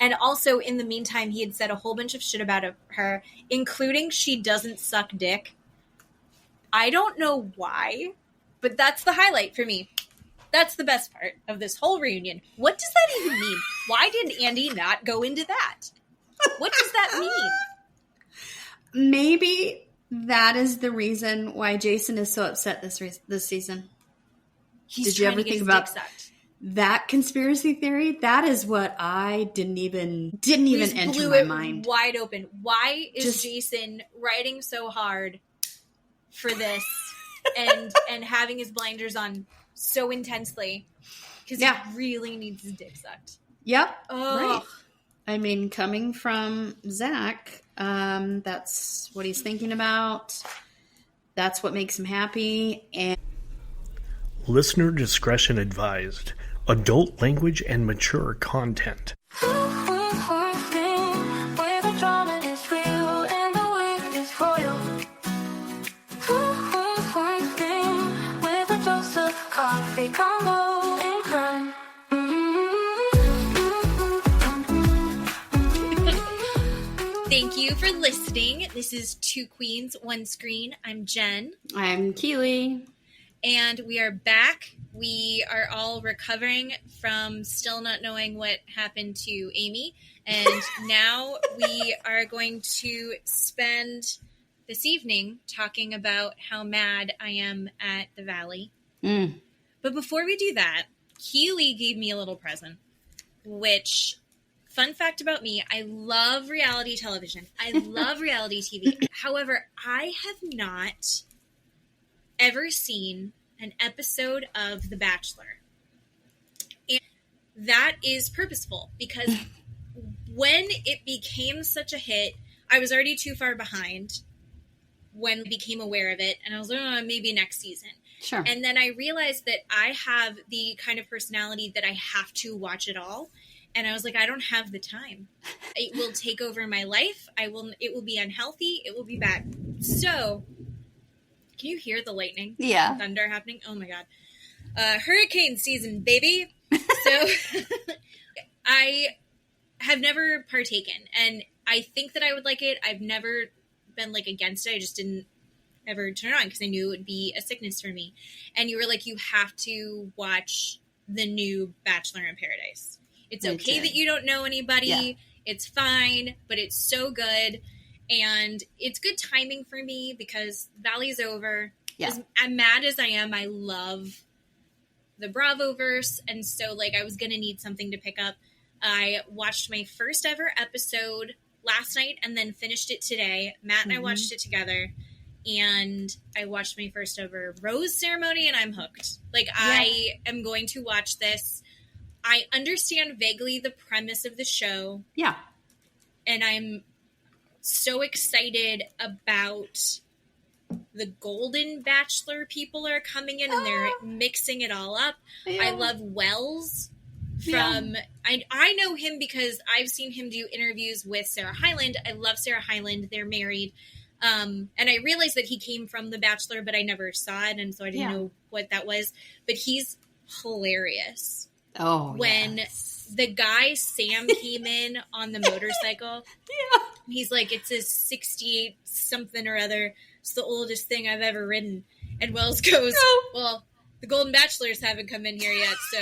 And also, in the meantime, he had said a whole bunch of shit about her, including she doesn't suck dick. I don't know why, but that's the highlight for me. That's the best part of this whole reunion. What does that even mean? Why did Andy not go into that? What does that mean? Maybe that is the reason why Jason is so upset this season. Did you ever think about that conspiracy theory? That is what I didn't even enter my mind. Wide open. Why is Jason writing so hard for this and having his blinders on so intensely? Because he really needs his dick sucked. Yep. Oh. Right. I mean, coming from Zach, that's what he's thinking about. That's what makes him happy. And listener discretion advised. Adult language and mature content. Thank you for listening. This is Two Queens, One Screen. I'm Jen. I'm Keeley. And we are back. We are all recovering from still not knowing what happened to Amy. And now we are going to spend this evening talking about how mad I am at the Valley. But before we do that, Keeley gave me a little present, which, fun fact about me, I love reality television. I love reality TV. However, I have not ever seen an episode of The Bachelor. And that is purposeful because when it became such a hit, I was already too far behind when I became aware of it. And I was like, oh, maybe next season. Sure. And then I realized that I have the kind of personality that I have to watch it all. And I was like, I don't have the time. It will take over my life. It will be unhealthy. It will be bad. So, can you hear the lightning? Yeah. Thunder happening? Oh my God. Hurricane season, baby. So, I have never partaken. And I think that I would like it. I've never been against it. I just didn't ever turn it on because I knew it would be a sickness for me. And you were like, you have to watch the new Bachelor in Paradise. It's okay that you don't know anybody. Yeah. It's fine, but it's so good. And it's good timing for me because Valley's over. Yeah. As mad as I am, I love the Bravoverse. And so, I was going to need something to pick up. I watched my first ever episode last night and then finished it today. Matt and I watched it together. And I watched my first ever rose ceremony, and I'm hooked. I am going to watch this. I understand vaguely the premise of the show. Yeah. And I'm so excited about the Golden Bachelor people are coming in and they're mixing it all up. Yeah. I love Wells from, I know him because I've seen him do interviews with Sarah Hyland. I love Sarah Hyland. They're married. And I realized that he came from The Bachelor, but I never saw it. And so I didn't know what that was. But he's hilarious. Oh, when the guy Sam came in on the motorcycle, he's like, it's a 68 something or other. It's the oldest thing I've ever ridden. And Wells goes, well, the Golden Bachelors haven't come in here yet, so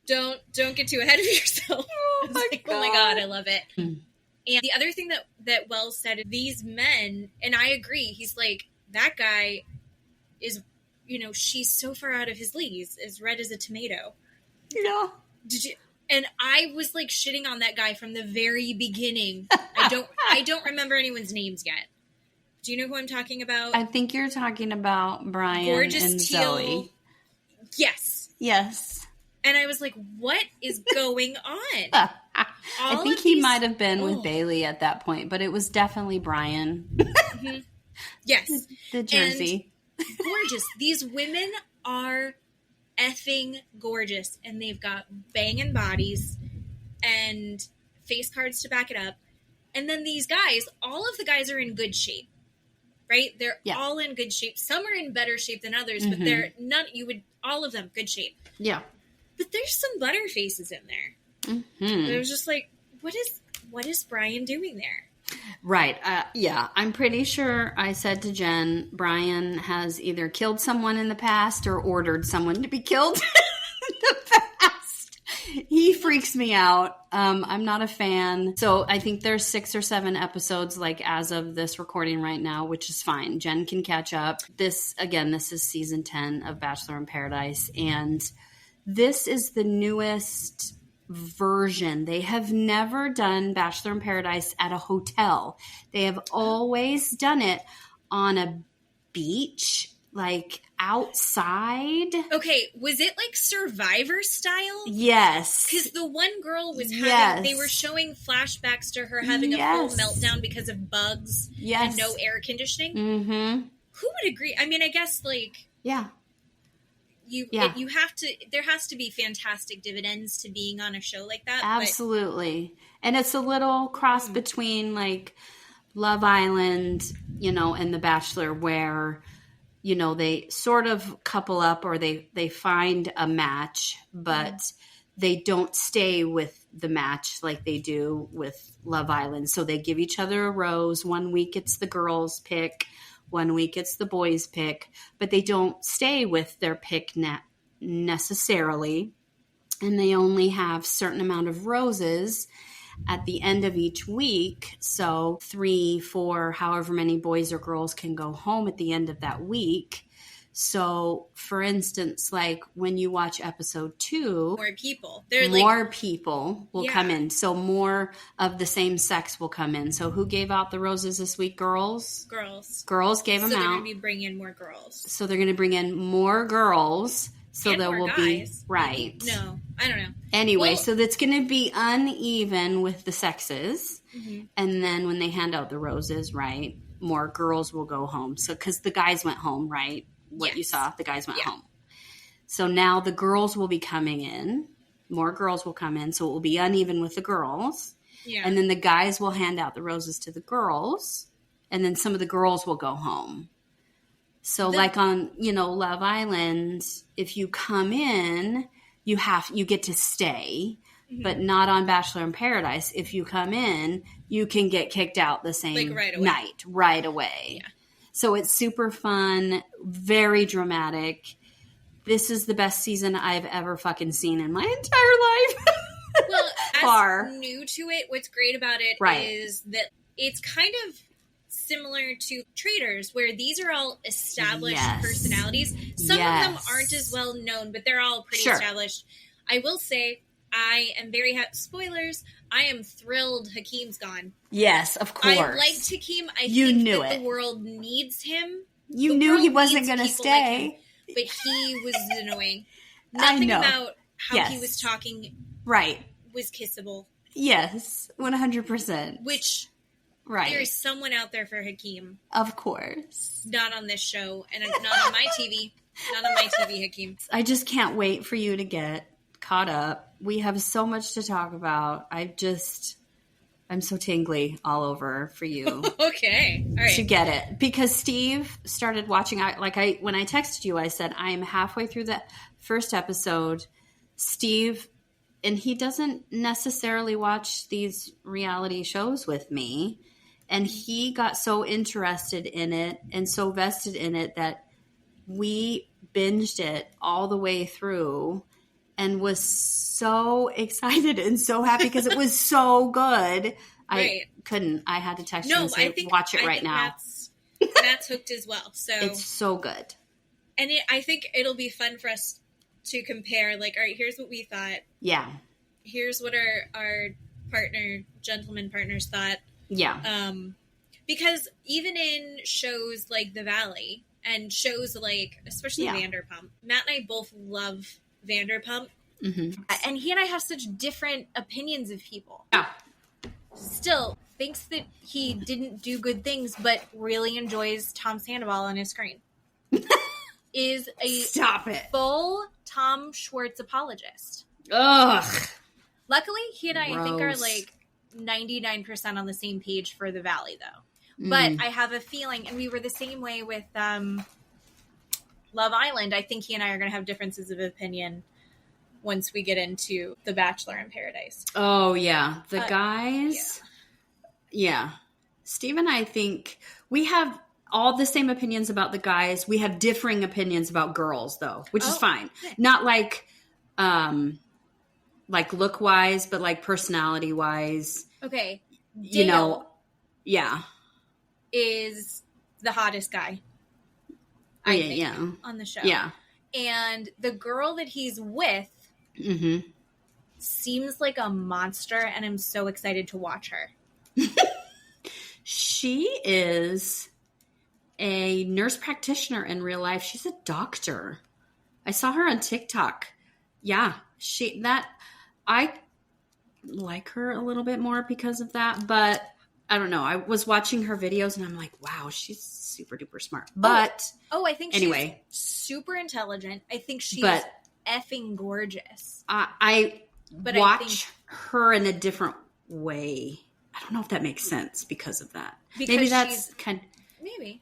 don't get too ahead of yourself. Oh my God, I love it. And the other thing that Wells said, these men, and I agree, he's like, that guy is, she's so far out of his league. He's as red as a tomato. Yeah. Did you? And I was shitting on that guy from the very beginning. I don't remember anyone's names yet. Do you know who I'm talking about? I think you're talking about Brian Gorgeous and teal. Zoe. Yes. And I was like, what is going on? I think he might have been with Bailey at that point, but it was definitely Brian. Mm-hmm. Yes. The jersey. And gorgeous. These women are effing gorgeous, and they've got banging bodies and face cards to back it up. And then these guys, all of the guys are in good shape, right? They're all in good shape. Some are in better shape than others, but they're all of them good shape. Yeah. But there's some butter faces in there. Mm-hmm. It was just like, what is Brian doing there? Right. Yeah. I'm pretty sure I said to Jen, Brian has either killed someone in the past or ordered someone to be killed in the past. He freaks me out. I'm not a fan. So I think there's 6 or 7 episodes, like as of this recording right now, which is fine. Jen can catch up. This is season 10 of Bachelor in Paradise. And this is the newest version. They have never done Bachelor in Paradise at a hotel. They have always done it on a beach, like outside. Okay, was it like Survivor style? Yes. Because the one girl was having, they were showing flashbacks to her having a full meltdown because of bugs and no air conditioning. Mm-hmm. Who would agree? I mean, I guess like... Yeah. You have to, there has to be fantastic dividends to being on a show like that. Absolutely. And it's a little cross between like Love Island, and The Bachelor, where, they sort of couple up or they find a match, but they don't stay with the match like they do with Love Island. So they give each other a rose. One week it's the girls' pick. One week it's the boys' pick, but they don't stay with their pick necessarily. And they only have certain amount of roses at the end of each week. So 3, 4, however many boys or girls can go home at the end of that week. So, for instance, like when you watch episode 2, more people will come in. So more of the same sex will come in. So who gave out the roses this week? Girls gave them out. So they're going to be bringing in more girls. So they're going to bring in more girls. So and there will guys. be right. No, I don't know. Anyway, so that's going to be uneven with the sexes. Mm-hmm. And then when they hand out the roses, right, more girls will go home. So because the guys went home, right? You saw, the guys went home. So now the girls will be coming in. More girls will come in. So it will be uneven with the girls. Yeah. And then the guys will hand out the roses to the girls. And then some of the girls will go home. So like on, Love Island, if you come in, you get to stay. Mm-hmm. But not on Bachelor in Paradise. If you come in, you can get kicked out the same night. Right away. Yeah. So it's super fun, very dramatic. This is the best season I've ever fucking seen in my entire life. Well, as new to it, what's great about it is that it's kind of similar to Traitors, where these are all established personalities. Some of them aren't as well known, but they're all pretty established. I will say, I am very happy. Spoilers. I am thrilled Hakeem's gone. Yes, of course. I liked Hakeem. I think that the world needs him. You knew he wasn't going to stay. Like him, but he was annoying. Nothing about how he was talking was kissable. Yes, 100%. Which, there is someone out there for Hakeem. Of course. Not on this show, and not on my TV. Not on my TV, Hakeem. I just can't wait for you to get caught up. We have so much to talk about. I'm so tingly all over for you. Okay. All right. To get it. Because Steve started watching, when I texted you, I said, I am halfway through the first episode. Steve, and he doesn't necessarily watch these reality shows with me. And he got so interested in it and so vested in it that we binged it all the way through. And was so excited and so happy because it was so good. I couldn't. I had to text you and say, watch it right now. Matt's hooked as well. So it's so good. And I think it'll be fun for us to compare. Like, all right, here's what we thought. Yeah. Here's what our gentleman partners thought. Yeah. Because even in shows like The Valley and shows like, especially Vanderpump, Matt and I both love Vanderpump. Mm-hmm. And he and I have such different opinions of people. Yeah. Still thinks that he didn't do good things, but really enjoys Tom Sandoval on his screen. Is a full Tom Schwartz apologist. Ugh. Luckily, he and I think are like 99% on the same page for The Valley, though. But I have a feeling, and we were the same way with Love Island. I think he and I are going to have differences of opinion once we get into The Bachelor in Paradise. Oh, yeah. The guys. Yeah. Steve and I think we have all the same opinions about the guys. We have differing opinions about girls, though, which is fine. Not like look wise, but like personality wise. Okay. Dale, you know, yeah. is the hottest guy. I think, on the show. Yeah. And the girl that he's with seems like a monster, and I'm so excited to watch her. She is a nurse practitioner in real life. She's a doctor. I saw her on TikTok. Yeah, I like her a little bit more because of that, but I don't know. I was watching her videos and I'm like, wow, she's super duper smart. But I think anyway, she's super intelligent. I think she's effing gorgeous. I watch her in a different way. I don't know if that makes sense because of that. Maybe that's maybe.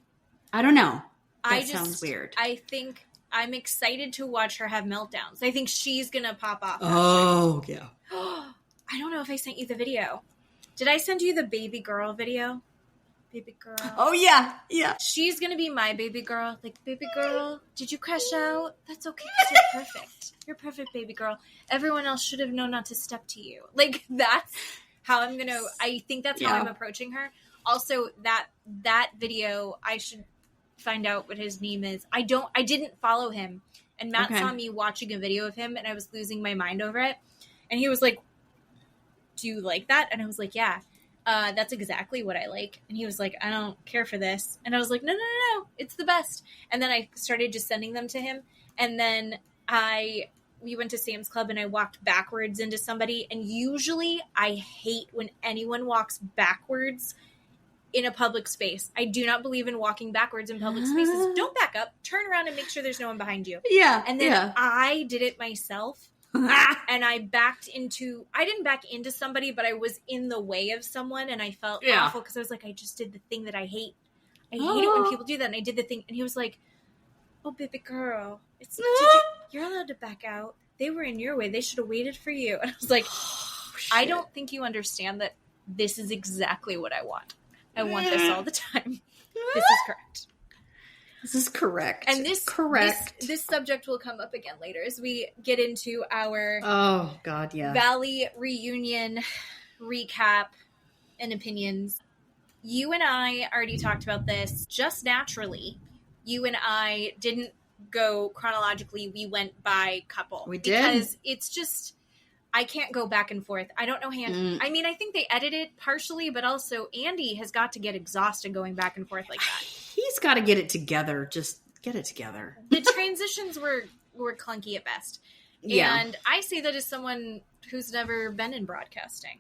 I don't know. That sounds weird. I think I'm excited to watch her have meltdowns. I think she's going to pop off. Oh, yeah. I don't know if I sent you the video. Did I send you the baby girl video? Baby girl. Oh, yeah. Yeah. She's going to be my baby girl. Like, baby girl, did you crash out? That's okay because you're perfect. You're perfect, baby girl. Everyone else should have known not to step to you. Like, that's how I'm going to, I think that's how I'm approaching her. Also, that video, I should find out what his name is. I didn't follow him. And Matt saw me watching a video of him and I was losing my mind over it. And he was like, do you like that? And I was like, yeah, that's exactly what I like. And he was like, I don't care for this. And I was like, no, it's the best. And then I started just sending them to him. And then we went to Sam's Club and I walked backwards into somebody. And usually I hate when anyone walks backwards in a public space. I do not believe in walking backwards in public spaces. Don't back up. Turn around and make sure there's no one behind you. Yeah. And then I did it myself. And I didn't back into somebody, but I was in the way of someone and I felt awful because I was like, I just did the thing that I hate. I hate it when people do that. And I did the thing. And he was like, oh, baby girl, you're allowed to back out. They were in your way. They should have waited for you. And I was like, I don't think you understand that this is exactly what I want. I want this all the time. This is correct. This is correct. And this subject will come up again later as we get into our Valley reunion recap and opinions. You and I already talked about this just naturally. You and I didn't go chronologically. We went by couple. We did. Because it's just, I can't go back and forth. I don't know. I mean, I think they edited partially, but also Andy has got to get exhausted going back and forth like that. He's got to get it together. Just get it together. The transitions were clunky at best. Yeah. And I say that as someone who's never been in broadcasting.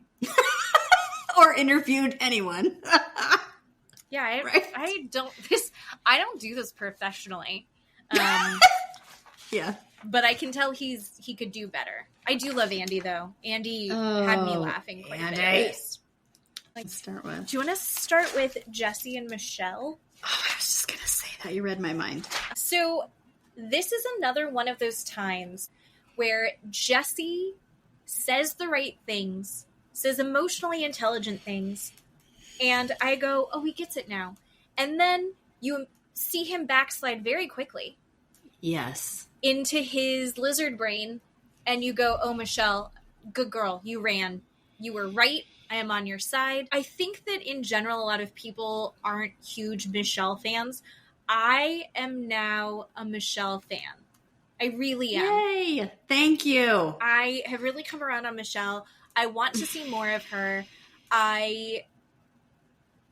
Or interviewed anyone. Yeah, I don't do this professionally. Yeah. But I can tell he could do better. I do love Andy though. Andy had me laughing quite a bit. Let's start with. Do you want to start with Jesse and Michelle? Oh, I was just gonna say that. You read my mind. So this is another one of those times where Jesse says the right things, says emotionally intelligent things, and I go, oh, he gets it now. And then you see him backslide very quickly. Yes. Into his lizard brain, and you go, oh, Michelle, good girl, you ran. You were right. I am on your side. I think that in general, a lot of people aren't huge Michelle fans. I am now a Michelle fan. I really am. Yay! Thank you. I have really come around on Michelle. I want to see more of her.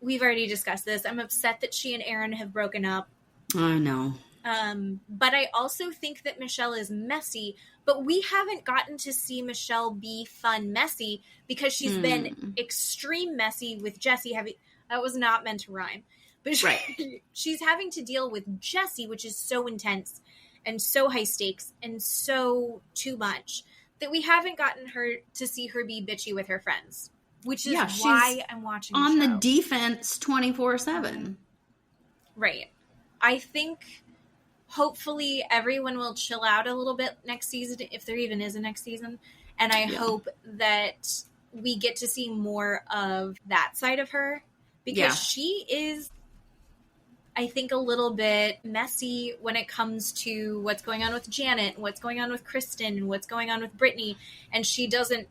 We've already discussed this. I'm upset that she and Aaron have broken up. I know. But I also think that Michelle is messy, but we haven't gotten to see Michelle be fun messy because she's been extreme messy with Jesse. That was not meant to rhyme, but she's having to deal with Jesse, which is so intense and so high stakes and so too much that we haven't gotten her to see her be bitchy with her friends, which is why I'm watching on the show. The defense 24/7. Right. I think hopefully everyone will chill out a little bit next season, if there even is a next season. And I hope that we get to see more of that side of her, because she is, I think, a little bit messy when it comes to what's going on with Janet, and what's going on with Kristen, and what's going on with Brittany. And she doesn't,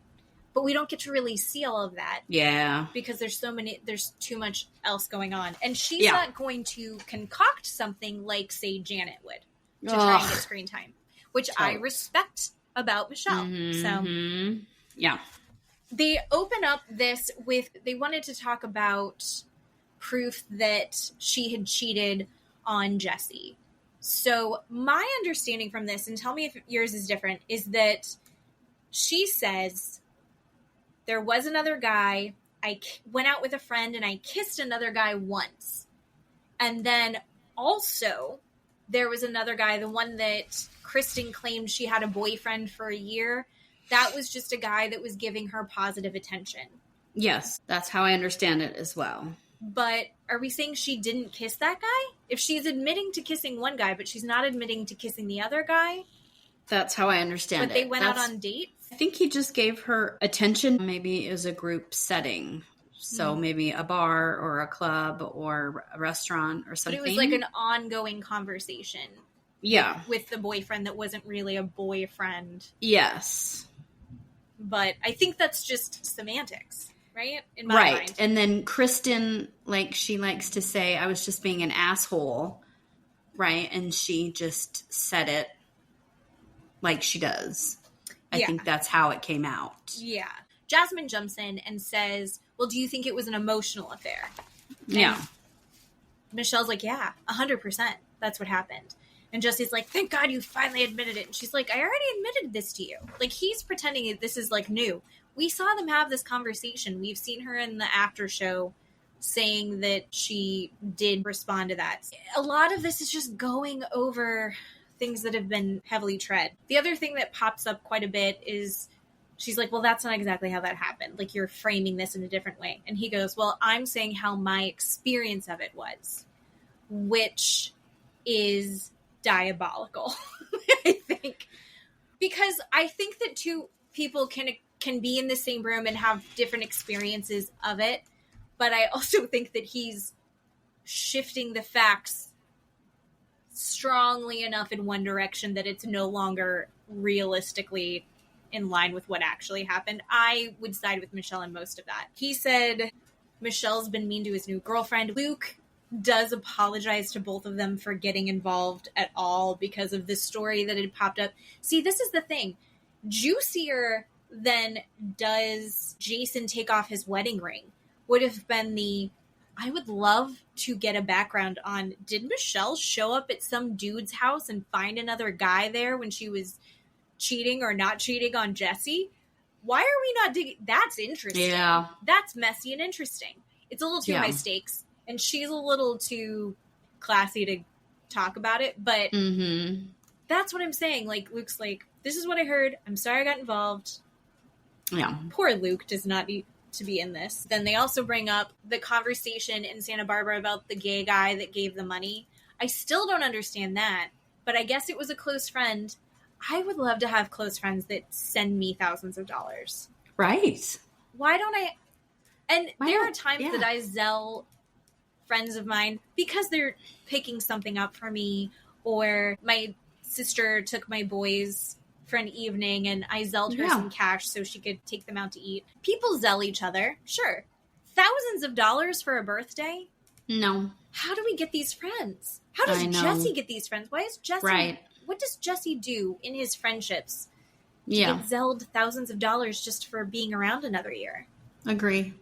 but we don't get to really see all of that. Yeah. Because there's too much else going on. And she's not going to concoct something like, say, Janet would to try and get screen time, which I respect about Michelle. So, yeah. They open up this with, they wanted to talk about proof that she had cheated on Jesse. So my understanding from this, and tell me if yours is different, is that she says, there was another guy, I went out with a friend and I kissed another guy once. And then also there was another guy, the one that Kristen claimed she had a boyfriend for a year. That was just a guy that was giving her positive attention. Yes, that's how I understand it as well. But are we saying she didn't kiss that guy? If she's admitting to kissing one guy, but she's not admitting to kissing the other guy? That's how I understand it. But they went out on dates? I think he just gave her attention. Maybe it was a group setting. So maybe a bar or a club or a restaurant or something. But it was like an ongoing conversation. Yeah. With the boyfriend that wasn't really a boyfriend. Yes. But I think that's just semantics, right? In my mind. And then Kristen, like, she likes to say, I was just being an asshole, right? And she just said it like she does. I think that's how it came out. Yeah. Jasmine jumps in and says, well, do you think it was an emotional affair? And Michelle's like, yeah, 100%. That's what happened. And Jesse's like, thank God you finally admitted it. And she's like, I already admitted this to you. Like, he's pretending this is, like, new. We saw them have this conversation. We've seen her in the after show saying that she did respond to that. A lot of this is just going over things that have been heavily tread. The other thing that pops up quite a bit is she's like, well, that's not exactly how that happened. Like, you're framing this in a different way. And he goes, well, I'm saying how my experience of it was, which is diabolical, I think. Because I think that two people can be in the same room and have different experiences of it. But I also think that he's shifting the facts strongly enough in one direction that it's no longer realistically in line with what actually happened. I would side with Michelle in most of that. He said Michelle's been mean to his new girlfriend. Luke does apologize to both of them for getting involved at all because of this story that had popped up. See, this is the thing. Juicier than does Jason take off his wedding ring would have been I would love to get a background on, did Michelle show up at some dude's house and find another guy there when she was cheating or not cheating on Jesse? Why are we not digging? That's interesting. Yeah. That's messy and interesting. It's a little too high stakes, and she's a little too classy to talk about it, but that's what I'm saying. Like, Luke's like, this is what I heard. I'm sorry I got involved. Yeah. Poor Luke does not need to be in this. Then they also bring up the conversation in Santa Barbara about the gay guy that gave the money. I still don't understand that, but I guess it was a close friend. I would love to have close friends that send me thousands of dollars. Right. Why don't I? And there are times that I Zelle friends of mine because they're picking something up for me, or my sister took my boys for an evening and I Zelled her some cash so she could take them out to eat. People Zelle each other. Sure. Thousands of dollars for a birthday? No. How do we get these friends? How does Jesse get these friends? Why is Jesse... Right. What does Jesse do in his friendships to get Zelled thousands of dollars just for being around another year? Agree.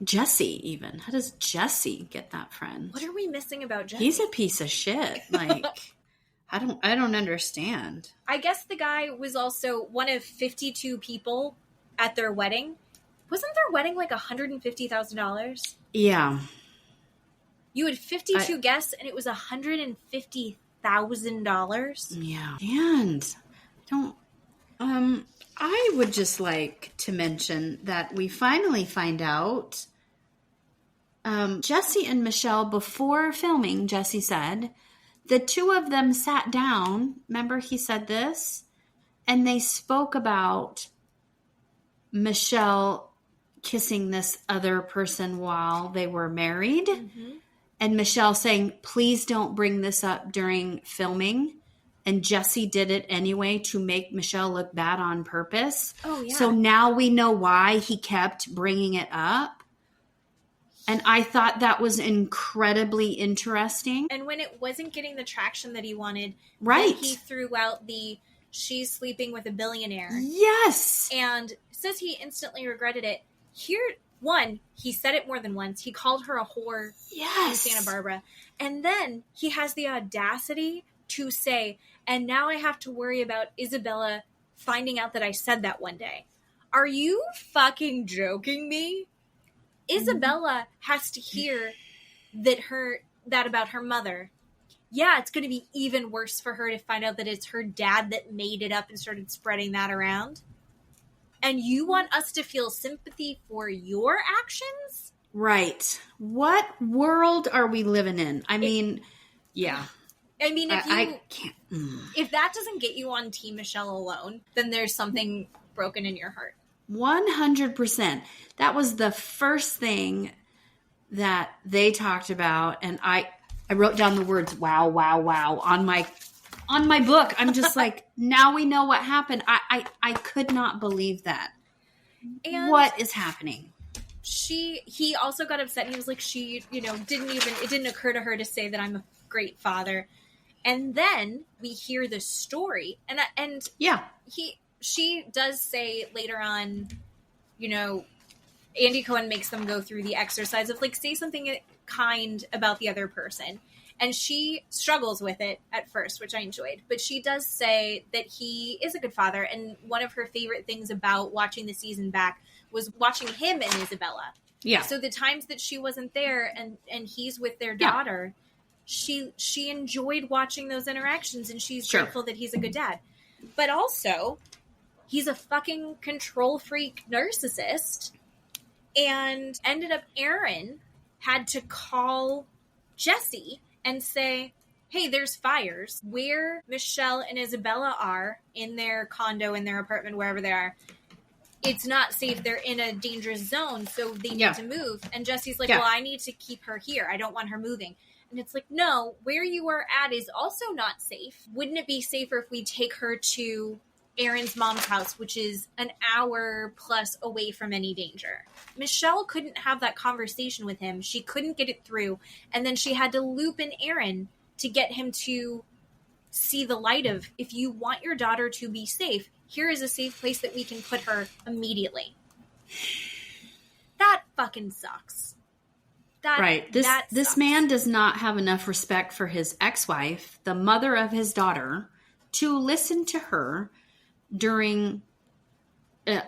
Jesse, even. How does Jesse get that friend? What are we missing about Jesse? He's a piece of shit. Like... I don't understand. I guess the guy was also one of 52 people at their wedding. Wasn't their wedding like $150,000? Yeah. You had 52 guests and it was $150,000? Yeah. And I would just like to mention that we finally find out Jesse and Michelle, before filming, Jesse said the two of them sat down. Remember he said this? And they spoke about Michelle kissing this other person while they were married. Mm-hmm. And Michelle saying, please don't bring this up during filming. And Jesse did it anyway to make Michelle look bad on purpose. Oh, yeah. So now we know why he kept bringing it up. And I thought that was incredibly interesting. And when it wasn't getting the traction that he wanted, right, he threw out the she's sleeping with a billionaire. Yes. And says he instantly regretted it. Here, one, he said it more than once. He called her a whore in Santa Barbara. And then he has the audacity to say, and now I have to worry about Isabella finding out that I said that one day. Are you fucking joking me? Isabella has to hear that about her mother. Yeah, it's going to be even worse for her to find out that it's her dad that made it up and started spreading that around. And you want us to feel sympathy for your actions? Right. What world are we living in? I mean, yeah. I mean, I can't. If that doesn't get you on Team Michelle alone, then there's something broken in your heart. 100%. That was the first thing that they talked about, and I wrote down the words "wow, wow, wow" on my book. I'm just like, now we know what happened. I could not believe that. And what is happening? He also got upset. He was like, it didn't occur to her to say that I'm a great father. And then we hear the story, and yeah, she does say later on, Andy Cohen makes them go through the exercise of like, say something kind about the other person. And she struggles with it at first, which I enjoyed. But she does say that he is a good father. And one of her favorite things about watching the season back was watching him and Isabella. Yeah. So the times that she wasn't there and he's with their daughter, she enjoyed watching those interactions, and she's grateful that he's a good dad. But also, he's a fucking control freak narcissist, and ended up Aaron had to call Jesse and say, hey, there's fires where Michelle and Isabella are in their condo, in their apartment, wherever they are. It's not safe. They're in a dangerous zone, so they need to move. And Jesse's like, well, I need to keep her here. I don't want her moving. And it's like, no, where you are at is also not safe. Wouldn't it be safer if we take her to Aaron's mom's house, which is an hour plus away from any danger? Michelle couldn't have that conversation with him. She couldn't get it through. And then she had to loop in Aaron to get him to see the light of, if you want your daughter to be safe, here is a safe place that we can put her immediately. That fucking sucks. Right. This man does not have enough respect for his ex-wife, the mother of his daughter, to listen to her during, a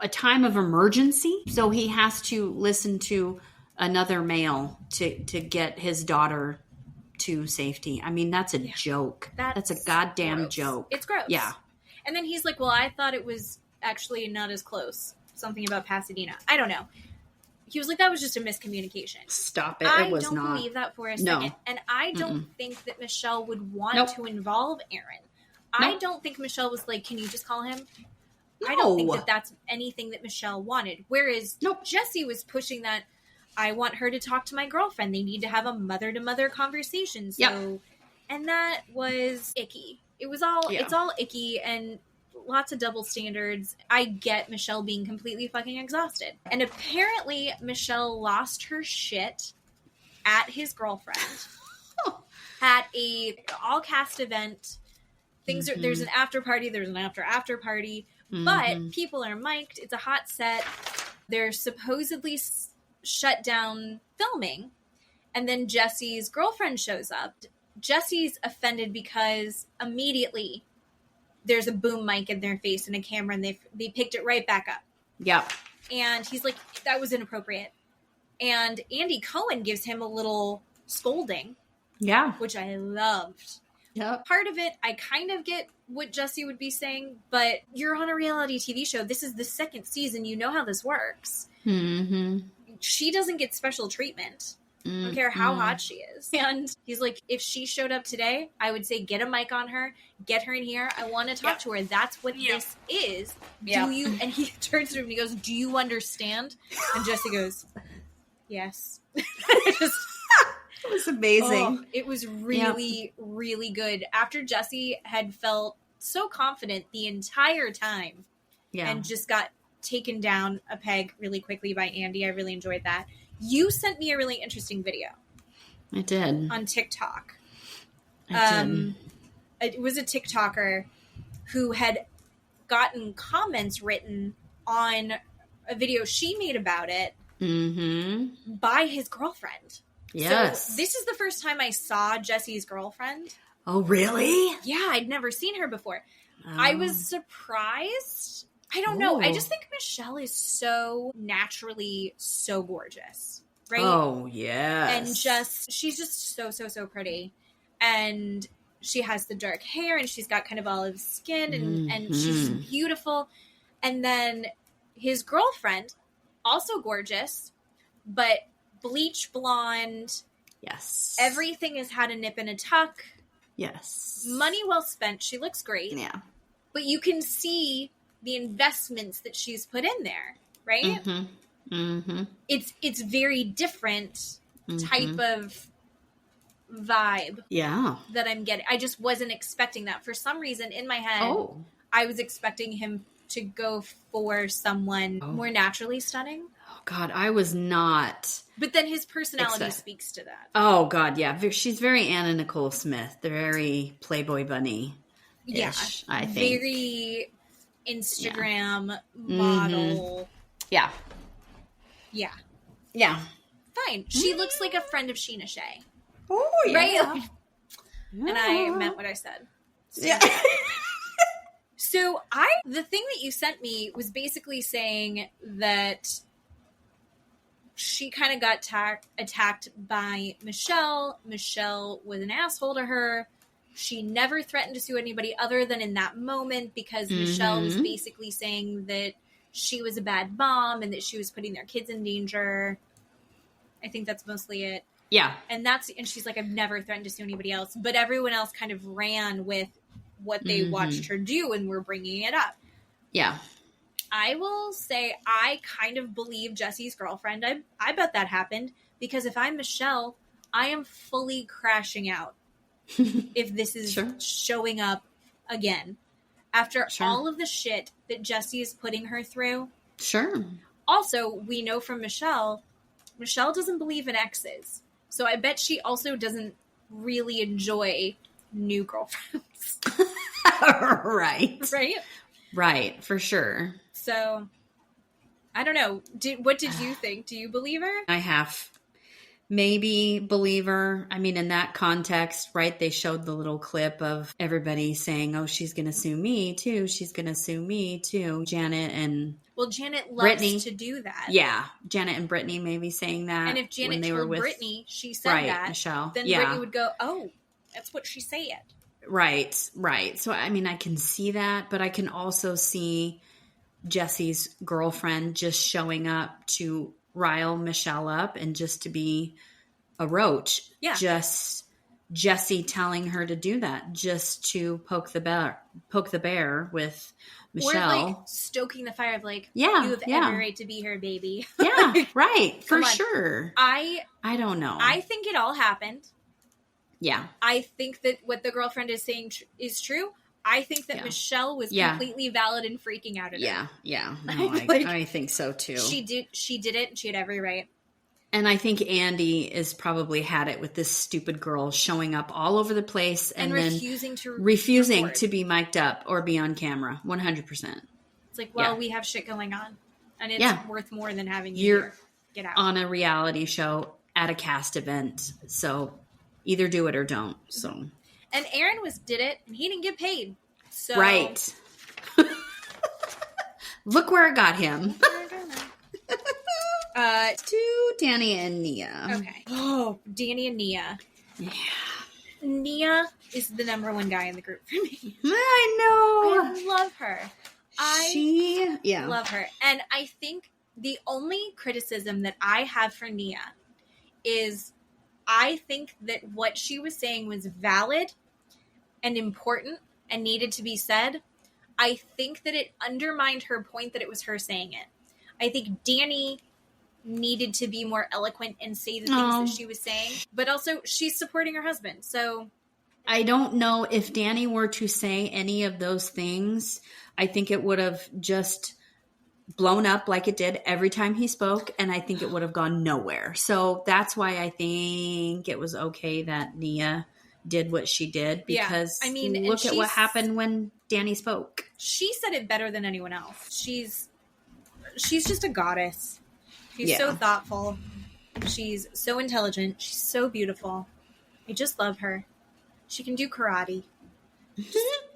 time of emergency. So he has to listen to another male to get his daughter to safety. I mean, that's a joke. That's a goddamn joke. It's gross. Yeah. And then he's like, well, I thought it was actually not as close. Something about Pasadena. I don't know. He was like, that was just a miscommunication. Stop it. It was not. I don't believe that for a second. And I don't think that Michelle would want to involve Aaron. I don't think Michelle was like, can you just call him? No. I don't think that that's anything that Michelle wanted. Whereas Jesse was pushing that, I want her to talk to my girlfriend. They need to have a mother-to-mother conversation. So, and that was icky. It's all icky and lots of double standards. I get Michelle being completely fucking exhausted. And apparently Michelle lost her shit at his girlfriend at a all-cast event. There's an after party, there's an after party, but people are mic'd. It's a hot set. They're supposedly shut down filming. And then Jesse's girlfriend shows up. Jesse's offended because immediately there's a boom mic in their face and a camera, and they picked it right back up. Yeah. And he's like, that was inappropriate. And Andy Cohen gives him a little scolding. Yeah. Which I loved. Yep. Part of it, I kind of get what Jesse would be saying, but you're on a reality TV show. This is the second season. You know how this works. Mm-hmm. She doesn't get special treatment. I don't care how hot she is. And he's like, if she showed up today, I would say get a mic on her, get her in here. I want to talk to her. That's what this is. Do you? And he turns to him and he goes, do you understand? And Jesse goes, yes. It was amazing. Oh, it was really, really good. After Jesse had felt so confident the entire time and just got taken down a peg really quickly by Andy. I really enjoyed that. You sent me a really interesting video. I did. On TikTok. I did. It was a TikToker who had gotten comments written on a video she made about it by his girlfriend. Yes. So this is the first time I saw Jesse's girlfriend. Oh, really? Yeah, I'd never seen her before. I was surprised. I don't know. I just think Michelle is so naturally so gorgeous, right? Oh, yes. And she's just so pretty. And she has the dark hair and she's got kind of olive skin and she's beautiful. And then his girlfriend, also gorgeous, but bleach blonde. Yes. Everything has had a nip and a tuck. Yes. Money well spent. She looks great. Yeah. But you can see the investments that she's put in there, right? It's very different type of vibe that I'm getting. I just wasn't expecting that. For some reason in my head, I was expecting him to go for someone more naturally stunning. Oh, God, I was not. But then his personality speaks to that. Oh, God, yeah. She's very Anna Nicole Smith. They're very Playboy Bunny. Yeah, I think. Very Instagram model. Yeah. Yeah. Yeah. Fine. She looks like a friend of Sheena Shea. Oh, yeah. Right? And I meant what I said. So, yeah. So the thing that you sent me was basically saying that she kind of got attacked by Michelle. Michelle was an asshole to her. She never threatened to sue anybody other than in that moment because Michelle was basically saying that she was a bad mom and that she was putting their kids in danger. I think that's mostly it. Yeah. And she's like, I've never threatened to sue anybody else. But everyone else kind of ran with what they watched her do and were bringing it up. Yeah. I will say I kind of believe Jesse's girlfriend. I bet that happened because if I'm Michelle, I am fully crashing out if this is showing up again. After all of the shit that Jesse is putting her through. Sure. Also, we know from Michelle doesn't believe in exes. So I bet she also doesn't really enjoy new girlfriends. Right. Right? Right, for sure. So, I don't know. What did you think? Do you believe her? I have maybe believe her. I mean, in that context, right, they showed the little clip of everybody saying, oh, she's going to sue me too. She's going to sue me too. Janet and Janet loves Brittany to do that. Yeah. Janet and Brittany maybe saying that. And if Janet told Brittany she said that, Michelle. Then Brittany would go, oh, that's what she said. Right. So, I mean, I can see that, but I can also see Jesse's girlfriend just showing up to rile Michelle up and just to be a roach. Yeah. Just Jesse telling her to do that, just to poke the bear with Michelle. Or like stoking the fire of like, you have every right to be here, baby. Yeah, right. For sure. I don't know. I think it all happened. Yeah. I think that what the girlfriend is saying is true. I think that Michelle was completely valid in freaking out at her. Yeah. No, I think so too. She did it and she had every right. And I think Andy is probably had it with this stupid girl showing up all over the place and then refusing to be mic'd up or be on camera. 100%. It's like, well, we have shit going on and it's worth more than having you here. Get out. On a reality show at a cast event. So either do it or don't. So, and Aaron did it, and he didn't get paid. So right. Look where it got him. To Danny and Nia. Okay. Oh, Danny and Nia. Yeah. Nia is the number one guy in the group for me. I know. I love her. Love her. And I think the only criticism that I have for Nia is I think that what she was saying was valid and important and needed to be said. I think that it undermined her point that it was her saying it. I think Danny needed to be more eloquent and say the things that she was saying, but also she's supporting her husband. So I don't know if Danny were to say any of those things, I think it would have just blown up like it did every time he spoke, and I think it would have gone nowhere. So that's why I think it was okay that Nia did what she did, because I mean, look at what happened when Danny spoke. She said it better than anyone else. She's just a goddess. She's so thoughtful. She's so intelligent. She's so beautiful. I just love her. She can do karate.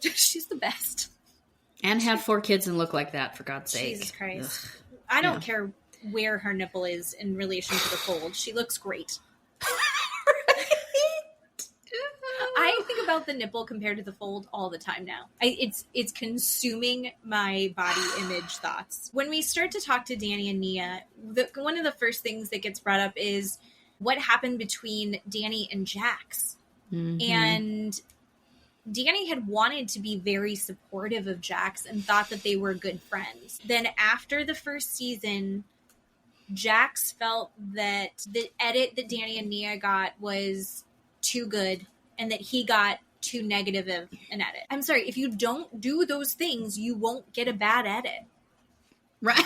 She's the best. And have 4 kids and look like that, for God's sake. Jesus Christ. Ugh. I don't care where her nipple is in relation to the fold. She looks great. I think about the nipple compared to the fold all the time now. It's consuming my body image thoughts. When we start to talk to Danny and Nia, one of the first things that gets brought up is what happened between Danny and Jax. Mm-hmm. And Danny had wanted to be very supportive of Jax and thought that they were good friends. Then after the first season, Jax felt that the edit that Danny and Nia got was too good and that he got too negative of an edit. I'm sorry, if you don't do those things, you won't get a bad edit. Right.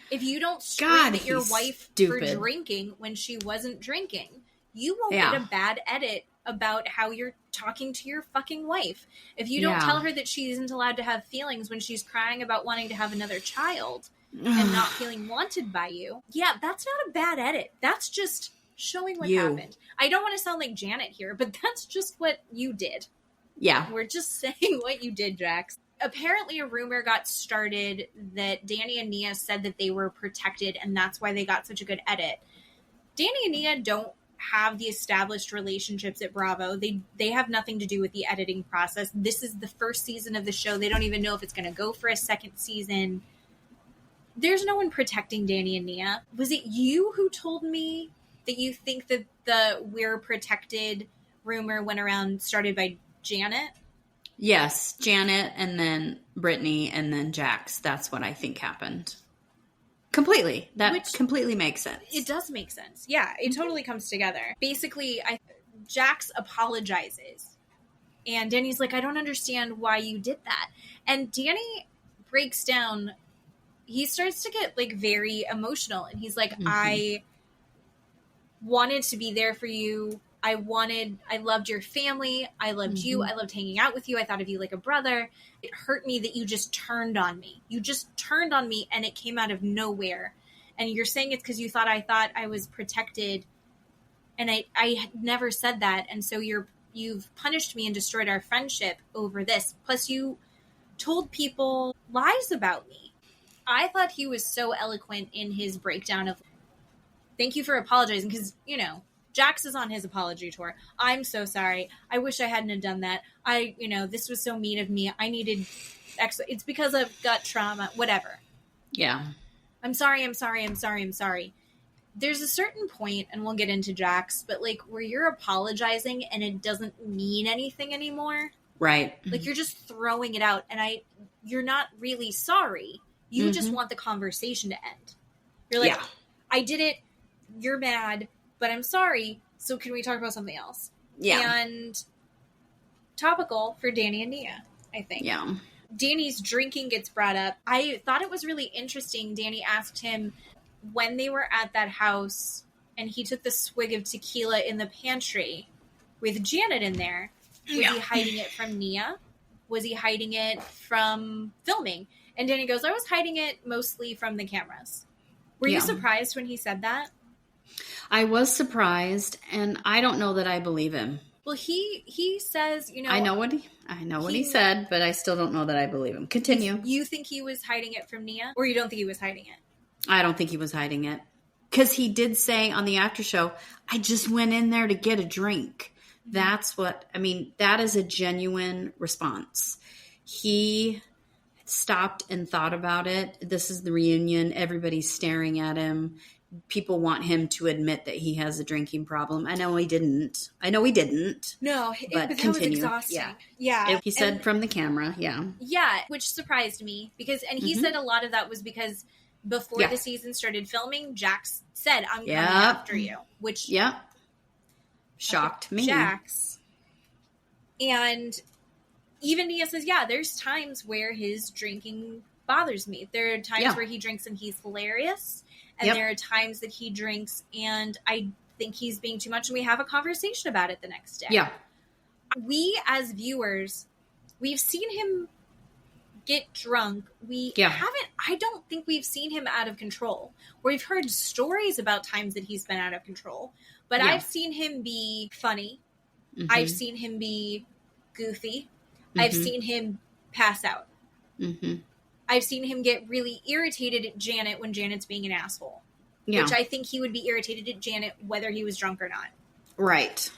If you don't scream at your wife for drinking when she wasn't drinking, you won't get a bad edit about how you're talking to your fucking wife. If you don't tell her that she isn't allowed to have feelings when she's crying about wanting to have another child and not feeling wanted by you, that's not a bad edit. That's just showing what happened. I don't want to sound like Janet here, but that's just what you did. Yeah. We're just saying what you did, Jax. Apparently a rumor got started that Danny and Nia said that they were protected and that's why they got such a good edit. Danny and Nia don't have the established relationships at Bravo. They have nothing to do with the editing process. This is the first season of the show. They don't even know if it's going to go for a second season. There's no one protecting Danny and Nia. Was it you who told me that you think that the "we're protected" rumor went around started by Janet? Yes, Janet and then Brittany and then Jax. That's what I think happened. Completely. That completely makes sense. It does make sense. Yeah, it totally comes together. Basically, Jax apologizes. And Danny's like, I don't understand why you did that. And Danny breaks down. He starts to get like very emotional. And he's like, I wanted to be there for you. I loved your family. I loved you. I loved hanging out with you. I thought of you like a brother. It hurt me that you just turned on me. You just turned on me and it came out of nowhere. And you're saying it's because you thought I was protected. And I never said that. And so you've punished me and destroyed our friendship over this. Plus you told people lies about me. I thought he was so eloquent in his breakdown of thank you for apologizing because, Jax is on his apology tour. I'm so sorry. I wish I hadn't have done that. This was so mean of me. I needed it's because of gut trauma, whatever. Yeah. I'm sorry. There's a certain point, and we'll get into Jax, but like where you're apologizing and it doesn't mean anything anymore. Right. Like you're just throwing it out and you're not really sorry. You just want the conversation to end. You're like, I did it. You're mad. But I'm sorry, so can we talk about something else? Yeah. And topical for Danny and Nia, I think. Yeah. Danny's drinking gets brought up. I thought it was really interesting. Danny asked him when they were at that house and he took the swig of tequila in the pantry with Janet in there. Was he hiding it from Nia? Was he hiding it from filming? And Danny goes, I was hiding it mostly from the cameras. Were you surprised when he said that? I was surprised, and I don't know that I believe him. Well, he says, I know what he said, but I still don't know that I believe him. Continue. You think he was hiding it from Nia, or you don't think he was hiding it? I don't think he was hiding it. Because he did say on the after show, I just went in there to get a drink. That's that is a genuine response. He stopped and thought about it. This is the reunion. Everybody's staring at him. People want him to admit that he has a drinking problem. I know he didn't. No, but that continue. was exhausting. Yeah. He said from the camera. Yeah. Yeah, which surprised me because, and he said a lot of that was because before the season started filming, Jax said, "I'm coming after you," which shocked me. Jax. And even Nia says, there's times where his drinking bothers me. There are times where he drinks and he's hilarious. And there are times that he drinks and I think he's being too much, and we have a conversation about it the next day. Yeah. We, as viewers, we've seen him get drunk. We haven't, I don't think we've seen him out of control. We've heard stories about times that he's been out of control, but I've seen him be funny. Mm-hmm. I've seen him be goofy. Mm-hmm. I've seen him pass out. Mm-hmm. I've seen him get really irritated at Janet when Janet's being an asshole. Yeah. Which I think he would be irritated at Janet whether he was drunk or not. Right.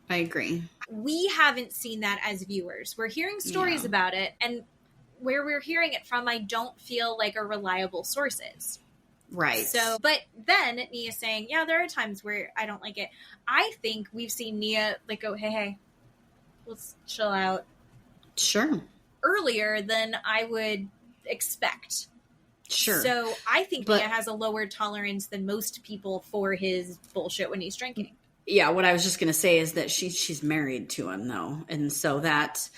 I agree. We haven't seen that as viewers. We're hearing stories about it, and where we're hearing it from, I don't feel like are reliable sources. Right. So, but then Nia saying, there are times where I don't like it. I think we've seen Nia like go, hey, let's chill out. Sure. Earlier than I would expect. Sure. So I think Nia has a lower tolerance than most people for his bullshit when he's drinking. Yeah, what I was just going to say is that she's married to him, though. And so that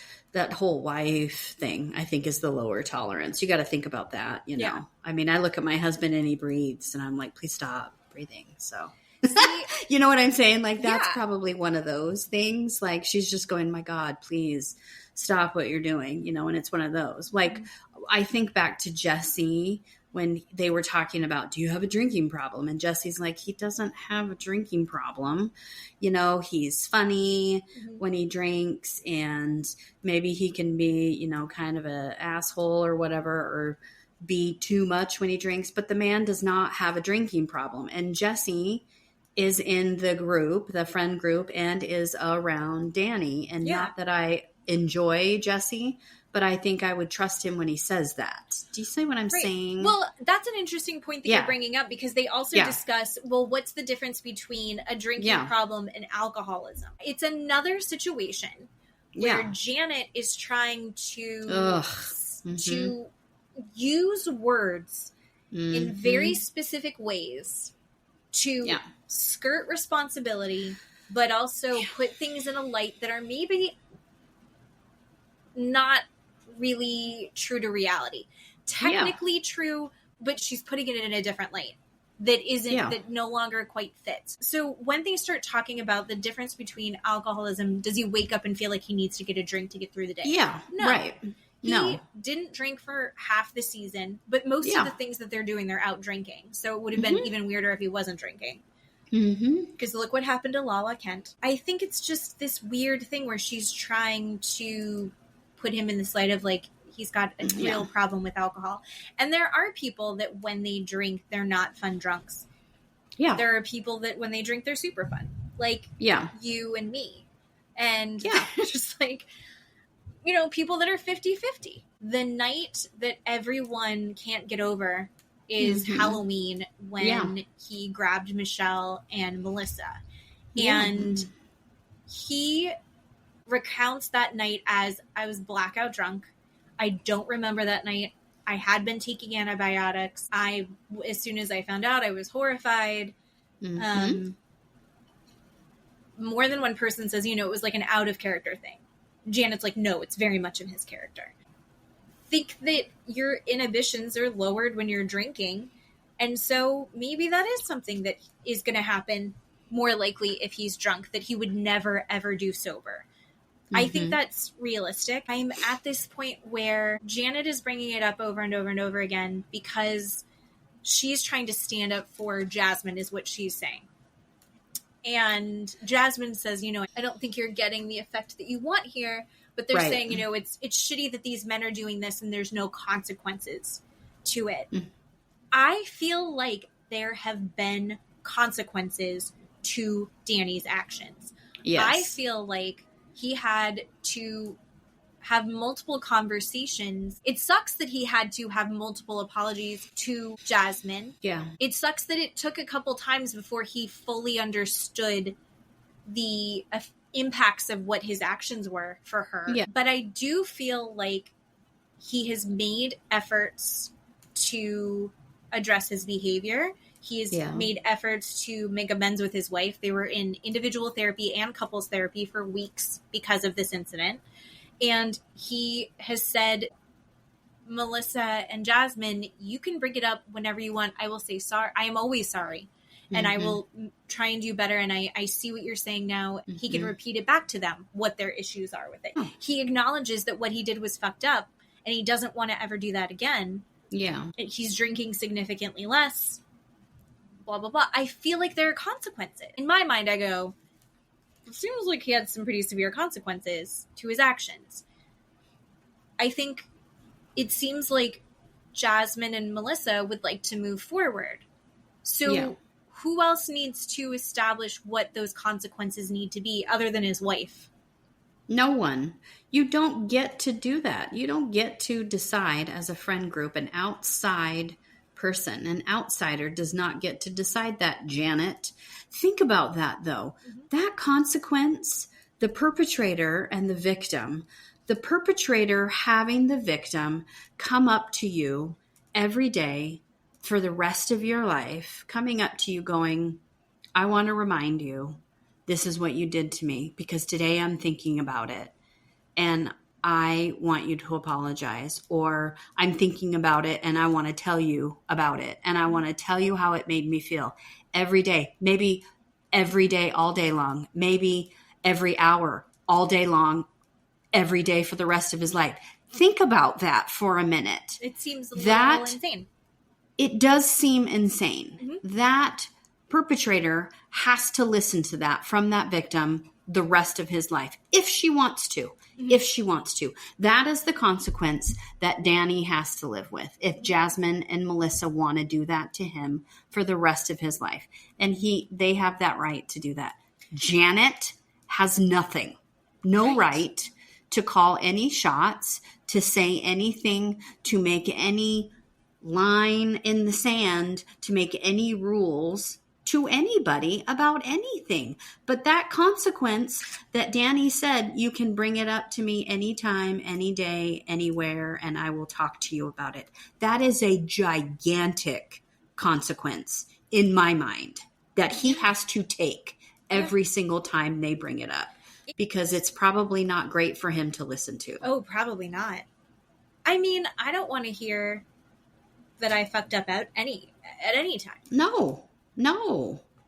whole wife thing, I think, is the lower tolerance. You got to think about that, you know. Yeah. I mean, I look at my husband and he breathes and I'm like, please stop breathing. So, see, you know what I'm saying? Like, that's probably one of those things. Like, she's just going, my God, please stop what you're doing, you know, and it's one of those. Like, I think back to Jesse when they were talking about, do you have a drinking problem? And Jesse's like, he doesn't have a drinking problem. You know, he's funny when he drinks, and maybe he can be, you know, kind of an asshole or whatever, or be too much when he drinks, but the man does not have a drinking problem. And Jesse is in the group, the friend group, and is around Danny. And not that I enjoy Jesse, but I think I would trust him when he says that. Do you see what I'm saying? Well, that's an interesting point that you're bringing up, because they also discuss, well, what's the difference between a drinking problem and alcoholism? It's another situation where Janet is trying to use words in very specific ways to skirt responsibility, but also put things in a light that are maybe not really true to reality. Technically true, but she's putting it in a different light that isn't, that no longer quite fits. So when they start talking about the difference between alcoholism, does he wake up and feel like he needs to get a drink to get through the day? Yeah, no. Right. He didn't drink for half the season, but most of the things that they're doing, they're out drinking. So it would have been even weirder if he wasn't drinking. Because look what happened to Lala Kent. I think it's just this weird thing where she's trying to put him in this light of like, he's got a real problem with alcohol. And there are people that when they drink, they're not fun drunks. Yeah. There are people that when they drink, they're super fun. Like you and me. And just like, you know, people that are 50-50. The night that everyone can't get over is Halloween, when he grabbed Michelle and Melissa. And he recounts that night as, I was blackout drunk. I don't remember that night. I had been taking antibiotics. As soon as I found out, I was horrified. More than one person says, you know, it was like an out of character thing. Janet's like, no, it's very much in his character. Think that your inhibitions are lowered when you're drinking. And so maybe that is something that is going to happen more likely if he's drunk, that he would never, ever do sober. I think that's realistic. I'm at this point where Janet is bringing it up over and over and over again because she's trying to stand up for Jasmine, is what she's saying. And Jasmine says, you know, I don't think you're getting the effect that you want here. But they're saying, you know, it's shitty that these men are doing this and there's no consequences to it. I feel like there have been consequences to Danny's actions. Yes. I feel like he had to have multiple conversations. It sucks that he had to have multiple apologies to Jasmine. Yeah. It sucks that it took a couple times before he fully understood the impacts of what his actions were for her. Yeah. But I do feel like he has made efforts to address his behavior. He has made efforts to make amends with his wife. They were in individual therapy and couples therapy for weeks because of this incident. And he has said, Melissa and Jasmine, you can bring it up whenever you want. I will say sorry. I am always sorry. And I will try and do better. And I see what you're saying now. He can repeat it back to them, what their issues are with it. He acknowledges that what he did was fucked up. And he doesn't want to ever do that again. Yeah. He's drinking significantly less. Blah, blah, blah. I feel like there are consequences. In my mind, I go, it seems like he had some pretty severe consequences to his actions. I think it seems like Jasmine and Melissa would like to move forward. So who else needs to establish what those consequences need to be other than his wife? No one. You don't get to do that. You don't get to decide as a friend group, an outside person. An outsider does not get to decide that, Janet. Think about that, though. That consequence, the perpetrator and the victim, the perpetrator having the victim come up to you every day for the rest of your life, coming up to you going, I want to remind you, this is what you did to me because today I'm thinking about it and I want you to apologize, or I'm thinking about it and I want to tell you about it. And I want to tell you how it made me feel every day, maybe every day, all day long, maybe every hour, all day long, every day for the rest of his life. Think about that for a minute. It seems a little insane. It does seem insane. That perpetrator has to listen to that from that victim the rest of his life, if she wants to. If she wants to. That is the consequence that Danny has to live with if Jasmine and Melissa want to do that to him for the rest of his life. And they have that right to do that. Janet has nothing, no right to call any shots, to say anything, to make any line in the sand, to make any rules to anybody about anything. But that consequence that Danny said, you can bring it up to me anytime, any day, anywhere, and I will talk to you about it. That is a gigantic consequence in my mind that he has to take every single time they bring it up, because it's probably not great for him to listen to. Oh, probably not. I mean, I don't want to hear that I fucked up at any time. No.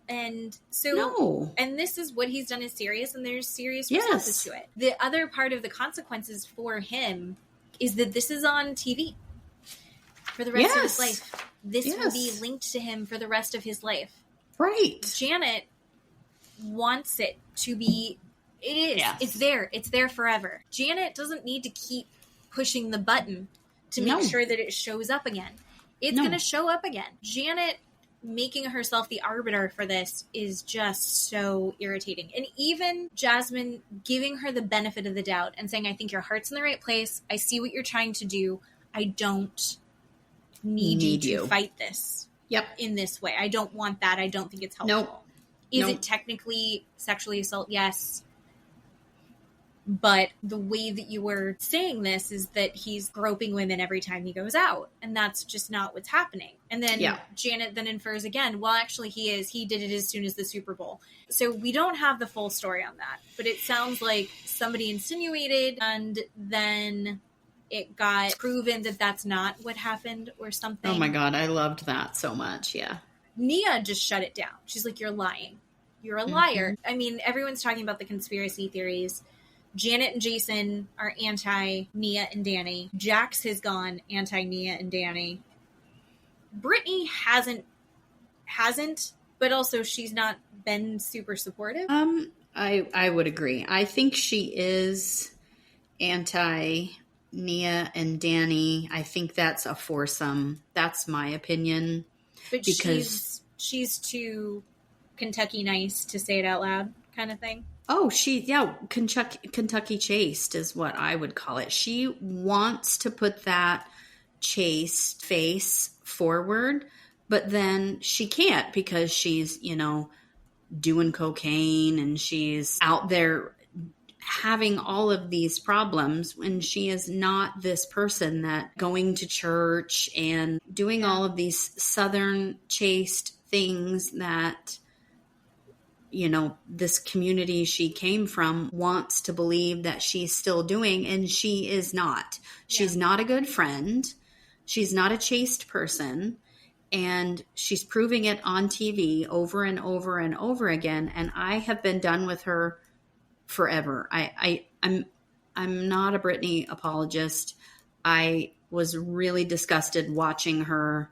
And so, and this is what he's done is serious, and there's serious responses to it. The other part of the consequences for him is that this is on TV for the rest of his life. This will be linked to him for the rest of his life. Right. Janet wants it to be, it is. Yes. It's there. It's there forever. Janet doesn't need to keep pushing the button to make sure that it shows up again. It's going to show up again. Janet making herself the arbiter for this is just so irritating. And even Jasmine giving her the benefit of the doubt and saying, I think your heart's in the right place. I see what you're trying to do. I don't need you to fight this in this way. I don't want that. I don't think it's helpful. Is it technically sexually assault? Yes. But the way that you were saying this is that he's groping women every time he goes out. And that's just not what's happening. And then Janet then infers again, well, actually he did it as soon as the Super Bowl. So we don't have the full story on that. But it sounds like somebody insinuated and then it got proven that that's not what happened or something. Oh my God, I loved that so much, Nia just shut it down. She's like, you're lying. You're a liar. I mean, everyone's talking about the conspiracy theories. Janet and Jason are anti-Nia and Danny. Jax has gone anti-Nia and Danny. Brittany hasn't, but also she's not been super supportive. I would agree. I think she is anti-Nia and Danny. I think that's a foursome. That's my opinion. But because she's too Kentucky nice to say it out loud kind of thing. Kentucky chased is what I would call it. She wants to put that chaste face forward, but then she can't because she's, doing cocaine and she's out there having all of these problems when she is not this person that going to church and doing all of these Southern chaste things that this community she came from wants to believe that she's still doing, and she is not. She's not a good friend. She's not a chaste person, and she's proving it on TV over and over and over again. And I have been done with her forever. I'm not a Brittany apologist. I was really disgusted watching her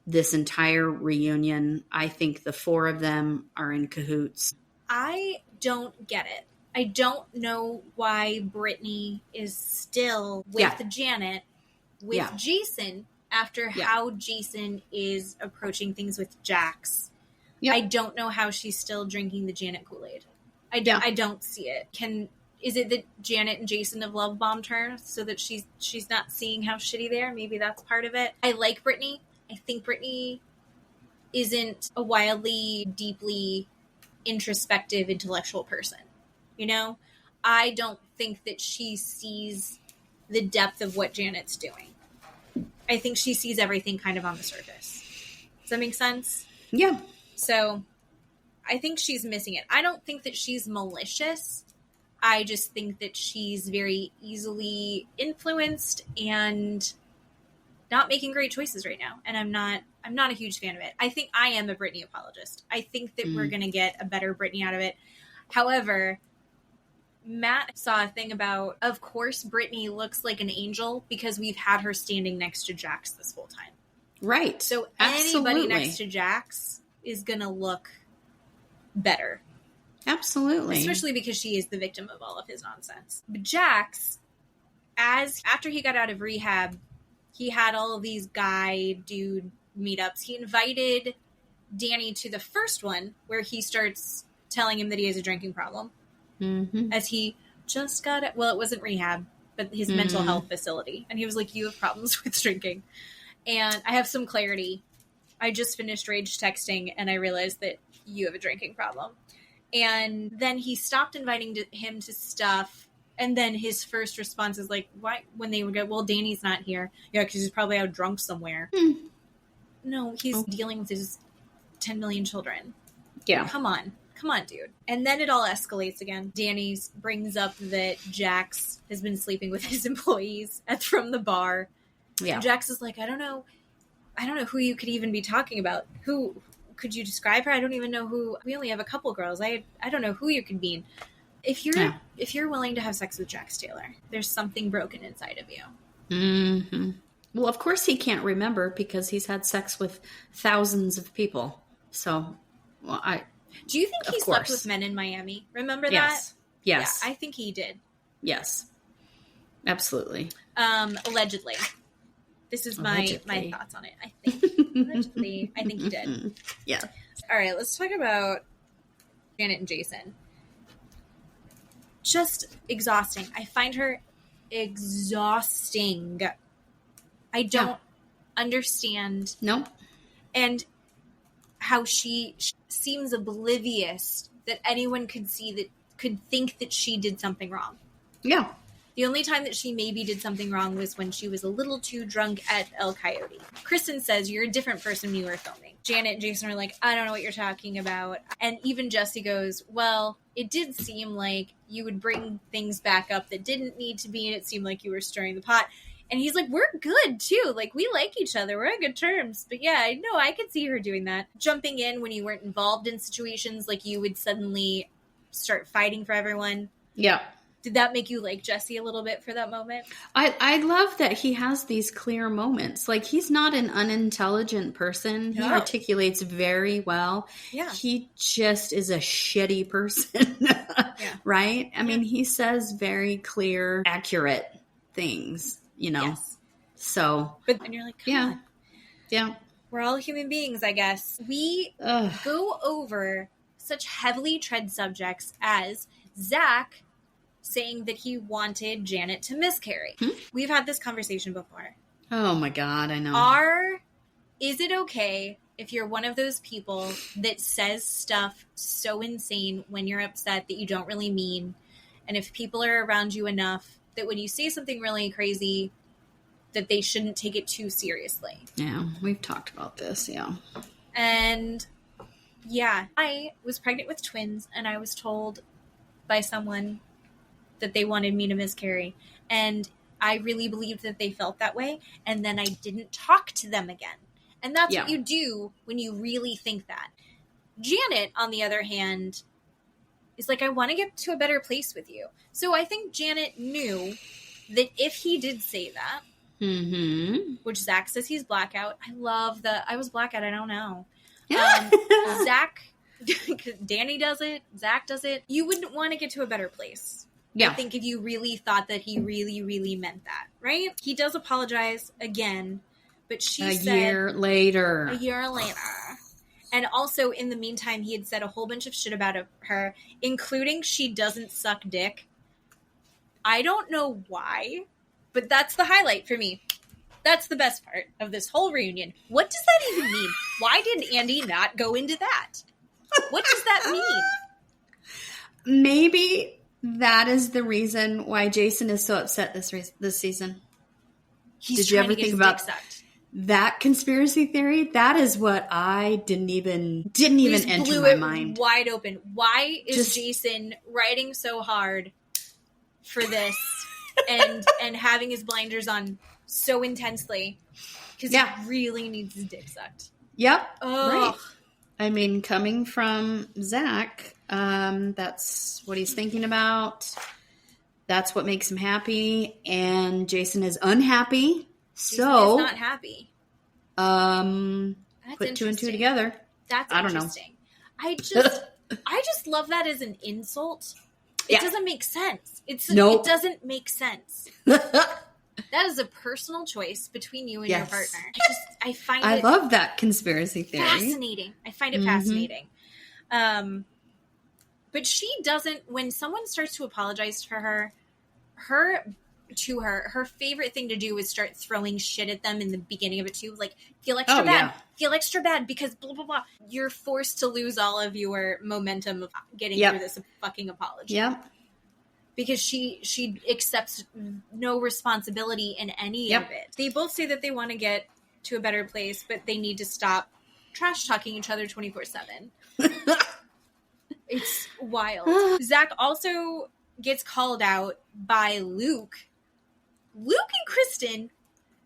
this entire reunion. I think the four of them are in cahoots. I don't get it. I don't know why Brittany is still with Janet, with Jason, after how Jason is approaching things with Jax. I don't know how she's still drinking the Janet Kool-Aid. I don't see it. Is it that Janet and Jason have love bombed her so that she's not seeing how shitty they are? Maybe that's part of it. I like Brittany. I think Brittany isn't a wildly, deeply introspective, intellectual person. I don't think that she sees the depth of what Janet's doing. I think she sees everything kind of on the surface. Does that make sense? Yeah. So I think she's missing it. I don't think that she's malicious. I just think that she's very easily influenced and not making great choices right now. And I'm not a huge fan of it. I think I am a Brittany apologist. I think that we're going to get a better Brittany out of it. However, Matt saw a thing about, of course, Brittany looks like an angel because we've had her standing next to Jax this whole time. Right. So anybody next to Jax is going to look better. Absolutely. Especially because she is the victim of all of his nonsense. But Jax, after he got out of rehab, he had all of these dude meetups. He invited Danny to the first one where he starts telling him that he has a drinking problem. Mm-hmm. As he just got it. Well, it wasn't rehab, but his mental health facility. And he was like, you have problems with drinking. And I have some clarity. I just finished rage texting and I realized that you have a drinking problem. And then he stopped inviting him to stuff. And then his first response is like, why? When they would go, well, Danny's not here. Yeah, because he's probably out drunk somewhere. No, he's dealing with his 10 million children. Yeah. Come on, dude. And then it all escalates again. Danny brings up that Jax has been sleeping with his employees from the bar. Yeah. And Jax is like, I don't know who you could even be talking about. Who could you describe her? I don't even know who. We only have a couple girls. I don't know who you could mean. If you're willing to have sex with Jax Taylor, there's something broken inside of you. Mm-hmm. Well, of course he can't remember because he's had sex with thousands of people. So, do you think he slept with men in Miami? Remember that? Yes. Yeah, I think he did. Yes. Absolutely. Allegedly. This is my thoughts on it. I think. Allegedly. I think he did. Yeah. All right, let's talk about Janet and Jason. Just exhausting. I find her exhausting. I don't understand. Nope. And how she seems oblivious that anyone could think that she did something wrong. Yeah. The only time that she maybe did something wrong was when she was a little too drunk at El Coyote. Kristen says, you're a different person when you were filming. Janet and Jason are like, I don't know what you're talking about. And even Jesse goes, well, it did seem like you would bring things back up that didn't need to be, and it seemed like you were stirring the pot. And he's like, we're good, too. Like, we like each other. We're on good terms. But yeah, I know, I could see her doing that. Jumping in when you weren't involved in situations, like you would suddenly start fighting for everyone. Yeah. Did that make you like Jesse a little bit for that moment? I love that he has these clear moments. Like, he's not an unintelligent person. He articulates very well. Yeah. He just is a shitty person. Right? I mean, he says very clear, accurate things, Yes. So. And you're like, come on. Yeah. We're all human beings, I guess. We go over such heavily tread subjects as Zach saying that he wanted Janet to miscarry. We've had this conversation before. Oh my God, I know. Is it okay if you're one of those people that says stuff so insane when you're upset that you don't really mean, and if people are around you enough that when you say something really crazy, that they shouldn't take it too seriously? Yeah, we've talked about this, yeah. And yeah, I was pregnant with twins, and I was told by someone that they wanted me to miscarry. And I really believed that they felt that way. And then I didn't talk to them again. And that's what you do when you really think that. Janet, on the other hand, is like, I want to get to a better place with you. So I think Janet knew that if he did say that, which Zach says he's blackout. I love I was blackout. I don't know. Zach, Danny does it. Zach does it. You wouldn't want to get to a better place. Yeah. I think if you really thought that he really, really meant that, right? He does apologize again, but she said... A year later. And also, in the meantime, he had said a whole bunch of shit about her, including she doesn't suck dick. I don't know why, but that's the highlight for me. That's the best part of this whole reunion. What does that even mean? Why did Andy not go into that? What does that mean? Maybe that is the reason why Jason is so upset this season. Did you ever think about that conspiracy theory? That is what I didn't even enter my mind. Wide open. Why is Jason writing so hard for this and having his blinders on so intensely? Because he really needs his dick sucked. Yep. Oh. Right. I mean, coming from Zach, that's what he's thinking about. That's what makes him happy. And Jason is unhappy. Jason is not happy. Put two and two together. That's interesting. I don't know. I just love that as an insult. It doesn't make sense. It doesn't make sense. That is a personal choice between you and your partner. I love that conspiracy theory. Fascinating. I find it fascinating. But she doesn't, when someone starts to apologize for her favorite thing to do is start throwing shit at them in the beginning of it too. Like, feel extra bad. Feel extra bad because blah, blah, blah. You're forced to lose all of your momentum of getting through this fucking apology. Yep. Because she accepts no responsibility in any of it. They both say that they want to get to a better place, but they need to stop trash talking each other 24/7. It's wild. Zach also gets called out by Luke. Luke and Kristen,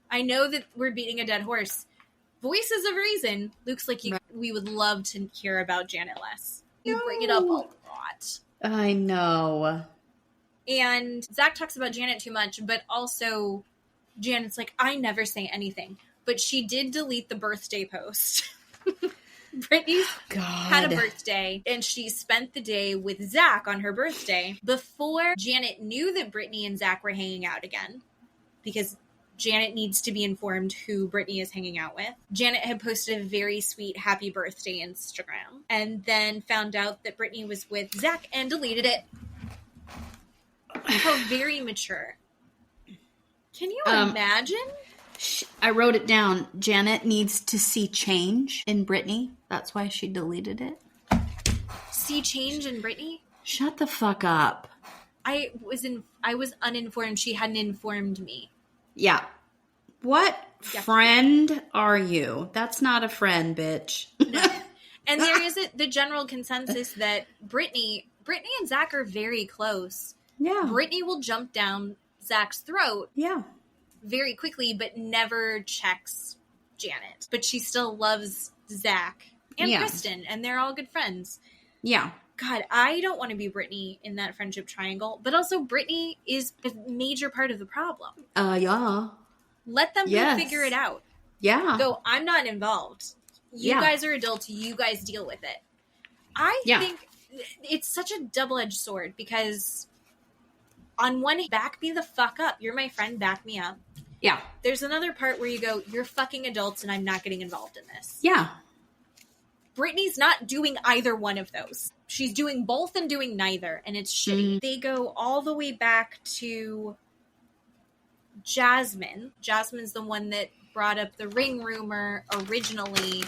I know that we're beating a dead horse. Voices of reason. Luke's like, we would love to hear about Janet less. You bring it up a lot. I know. And Zach talks about Janet too much, but also Janet's like, I never say anything. But she did delete the birthday post. Brittany had a birthday, and she spent the day with Zach on her birthday before Janet knew that Brittany and Zach were hanging out again, because Janet needs to be informed who Brittany is hanging out with. Janet had posted a very sweet happy birthday Instagram, and then found out that Brittany was with Zach and deleted it. How very mature. Can you imagine? I wrote it down. Janet needs to see change in Brittany. That's why she deleted it. See change in Brittany? Shut the fuck up. I was uninformed. She hadn't informed me. Yeah. What friend are you? That's not a friend, bitch. No. And there is the general consensus that Brittany and Zach are very close. Yeah. Brittany will jump down Zach's throat. Yeah. Very quickly, but never checks Janet. But she still loves Zach and Kristen, and they're all good friends. Yeah. God, I don't want to be Brittany in that friendship triangle, but also Brittany is a major part of the problem. Yeah. Let them figure it out. Yeah. Go, I'm not involved. You guys are adults. You guys deal with it. I think it's such a double-edged sword because on one hand, back me the fuck up. You're my friend. Back me up. Yeah. There's another part where you go, you're fucking adults and I'm not getting involved in this. Yeah. Brittany's not doing either one of those. She's doing both and doing neither, and it's shitty. They go all the way back to Jasmine. Jasmine's the one that brought up the ring rumor originally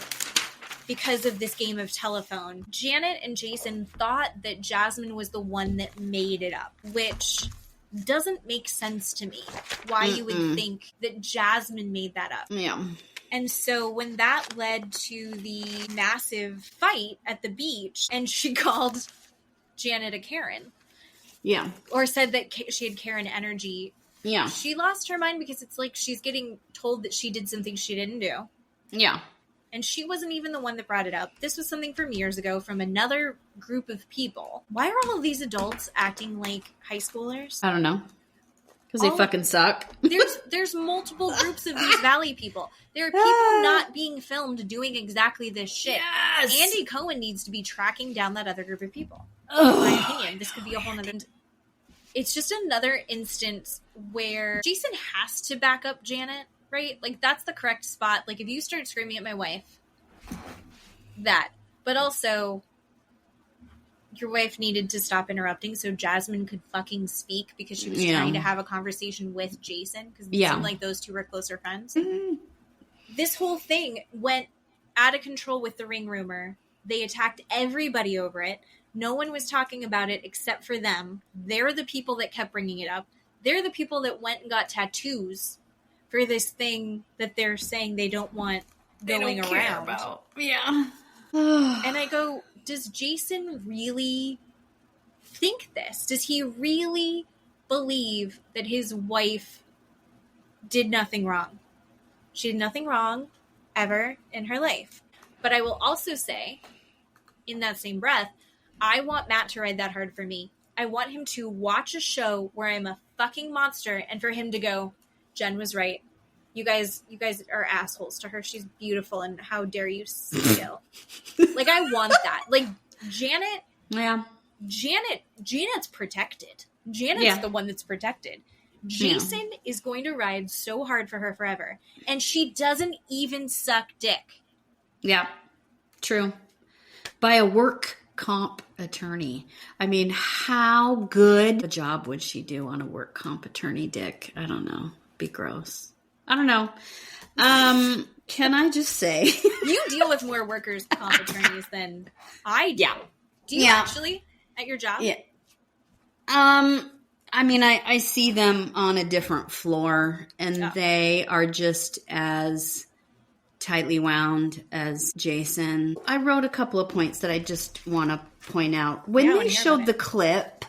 because of this game of telephone. Janet and Jason thought that Jasmine was the one that made it up, which doesn't make sense to me. Why you would think that Jasmine made that up. Yeah. And so when that led to the massive fight at the beach, and she called Janet a Karen. Yeah. Or said that she had Karen energy. Yeah. She lost her mind because it's like she's getting told that she did something she didn't do. Yeah. And she wasn't even the one that brought it up. This was something from years ago from another group of people. Why are all of these adults acting like high schoolers? I don't know. Because they fucking suck. There's multiple groups of these Valley people. There are people not being filmed doing exactly this shit. Yes! Andy Cohen needs to be tracking down that other group of people. In my opinion, this could be a whole nother... It's just another instance where Jason has to back up Janet, right? Like, that's the correct spot. Like, if you start screaming at my wife, that. But also, your wife needed to stop interrupting so Jasmine could fucking speak because she was trying to have a conversation with Jason because it seemed like those two were closer friends. Mm-hmm. This whole thing went out of control with the ring rumor. They attacked everybody over it. No one was talking about it except for them. They're the people that kept bringing it up. They're the people that went and got tattoos for this thing that they're saying they don't want going around. About. Yeah. And I go, does Jason really think this? Does he really believe that his wife did nothing wrong? She did nothing wrong ever in her life. But I will also say, in that same breath, I want Matt to ride that hard for me. I want him to watch a show where I'm a fucking monster and for him to go, Jen was right. You guys are assholes to her. She's beautiful and how dare you steal. Like, I want that. Like, Janet. Yeah. Janet's protected. Janet's the one that's protected. Jason is going to ride so hard for her forever. And she doesn't even suck dick. Yeah. True. By a work comp attorney. I mean, how good a job would she do on a work comp attorney dick? I don't know. Be gross. I don't know. Can I just say you deal with more workers comp attorneys than I do. Yeah. Do you actually at your job? Yeah. I mean, I see them on a different floor and they are just as tightly wound as Jason. I wrote a couple of points that I just want to point out. When they showed the clip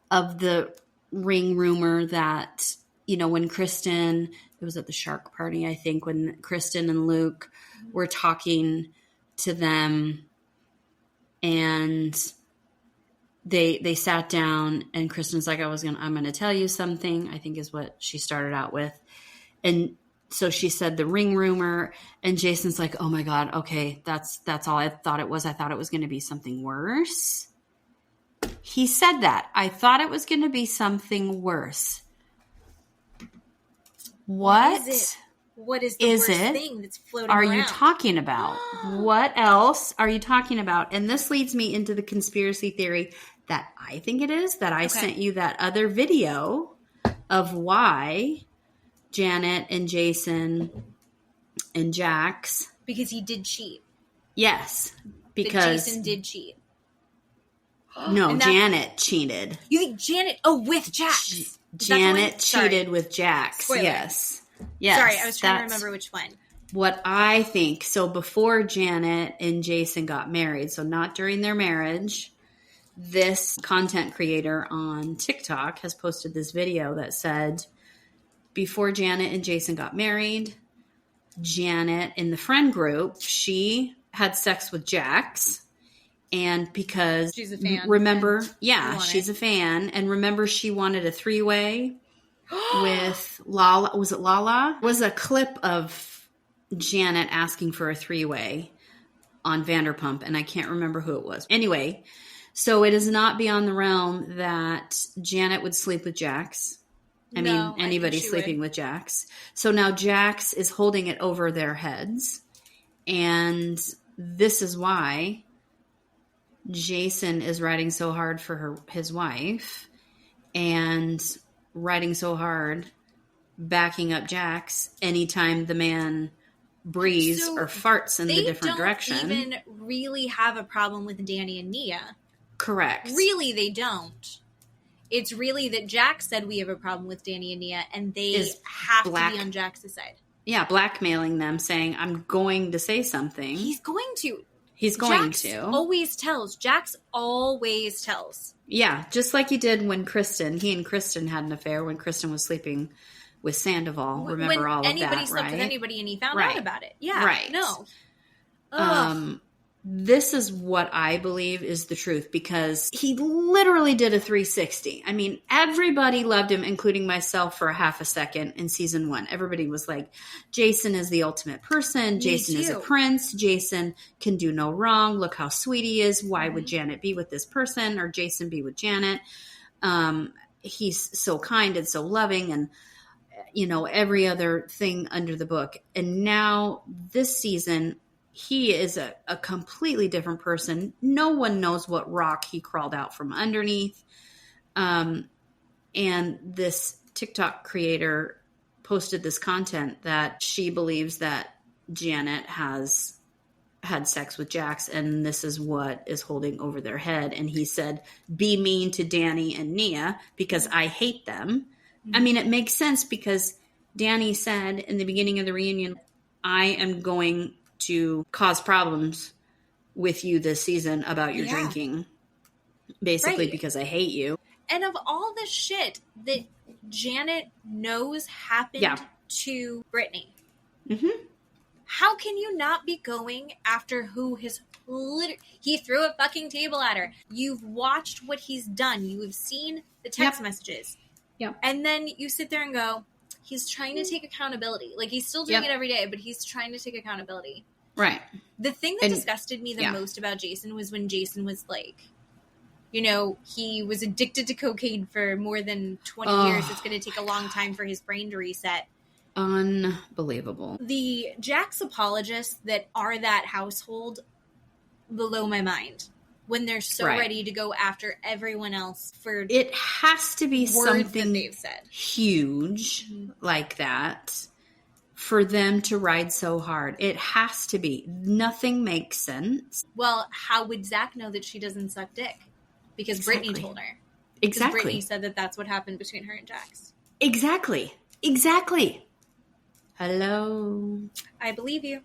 of the ring rumor that, you know, when Kristen, it was at the shark party, I think, when Kristen and Luke were talking to them and they sat down and Kristen's like, I'm going to tell you something, I think is what she started out with. And so she said the ring rumor and Jason's like, oh my God, okay, that's all I thought it was. I thought it was going to be something worse. He said that. I thought it was going to be something worse. What is the worst thing that's floating around? Are you talking about? What else are you talking about? And this leads me into the conspiracy theory that I think it is, that I sent you that other video of why Janet and Jason and Jax. Because he did cheat. Yes. Because Jason did cheat. No, Janet cheated. You think Janet? Oh, with Jax. Janet cheated with Jax. Spoiler. Yes. Sorry, I was trying to remember which one. What I think. So before Janet and Jason got married, so not during their marriage, this content creator on TikTok has posted this video that said, before Janet and Jason got married, Janet in the friend group, she had sex with Jax. And because she's a fan. Remember, she's a fan. And remember, she wanted a 3-way with Lala. Was it Lala? It was a clip of Janet asking for a 3-way on Vanderpump. And I can't remember who it was. Anyway, so it is not beyond the realm that Janet would sleep with Jax. I mean, anybody sleeping with Jax. So now Jax is holding it over their heads. And this is why Jason is riding so hard for his wife and riding so hard backing up Jax anytime the man breathes or farts in the different direction. They don't even really have a problem with Danny and Nia. Correct. Really, they don't. It's really that Jax said we have a problem with Danny and Nia, and they have to be on Jax's side. Yeah, blackmailing them, saying, I'm going to say something. He's going to. Jax always tells. Jax always tells. Yeah, just like he did when he and Kristen had an affair when Kristen was sleeping with Sandoval. Remember all of that, right? When anybody slept with anybody and he found out about it. Yeah, right. No. This is what I believe is the truth, because he literally did a 360. I mean, everybody loved him, including myself, for a half a second in season 1. Everybody was like, Jason is the ultimate person. Jason is a prince. Jason can do no wrong. Look how sweet he is. Why would Janet be with this person, or Jason be with Janet? He's so kind and so loving, and every other thing under the book. And now this season, he is a completely different person. No one knows what rock he crawled out from underneath. And this TikTok creator posted this content that she believes that Janet has had sex with Jax, and this is what is holding over their head. And he said, be mean to Danny and Nia because I hate them. I mean, it makes sense because Danny said in the beginning of the reunion, I am going to cause problems with you this season about your drinking, basically because I hate you. And of all the shit that Janet knows happened to Brittany, how can you not be going after who has he threw a fucking table at her? You've watched what he's done. You have seen the text messages. Yep. And then you sit there and go, he's trying to take accountability. Like, he's still doing it every day, but he's trying to take accountability. Right. The thing that disgusted me the most about Jason was when Jason was like, he was addicted to cocaine for more than 20 years. It's going to take a long time for his brain to reset. Unbelievable. The Jax apologists that are that household blow my mind. When they're so ready to go after everyone else for it has to be something that they've said huge like that for them to ride so hard. It has to be. Nothing makes sense. Well, how would Zach know that she doesn't suck dick? Because Brittany told her. Exactly. Brittany said that that's what happened between her and Jax. Exactly. Hello. I believe you.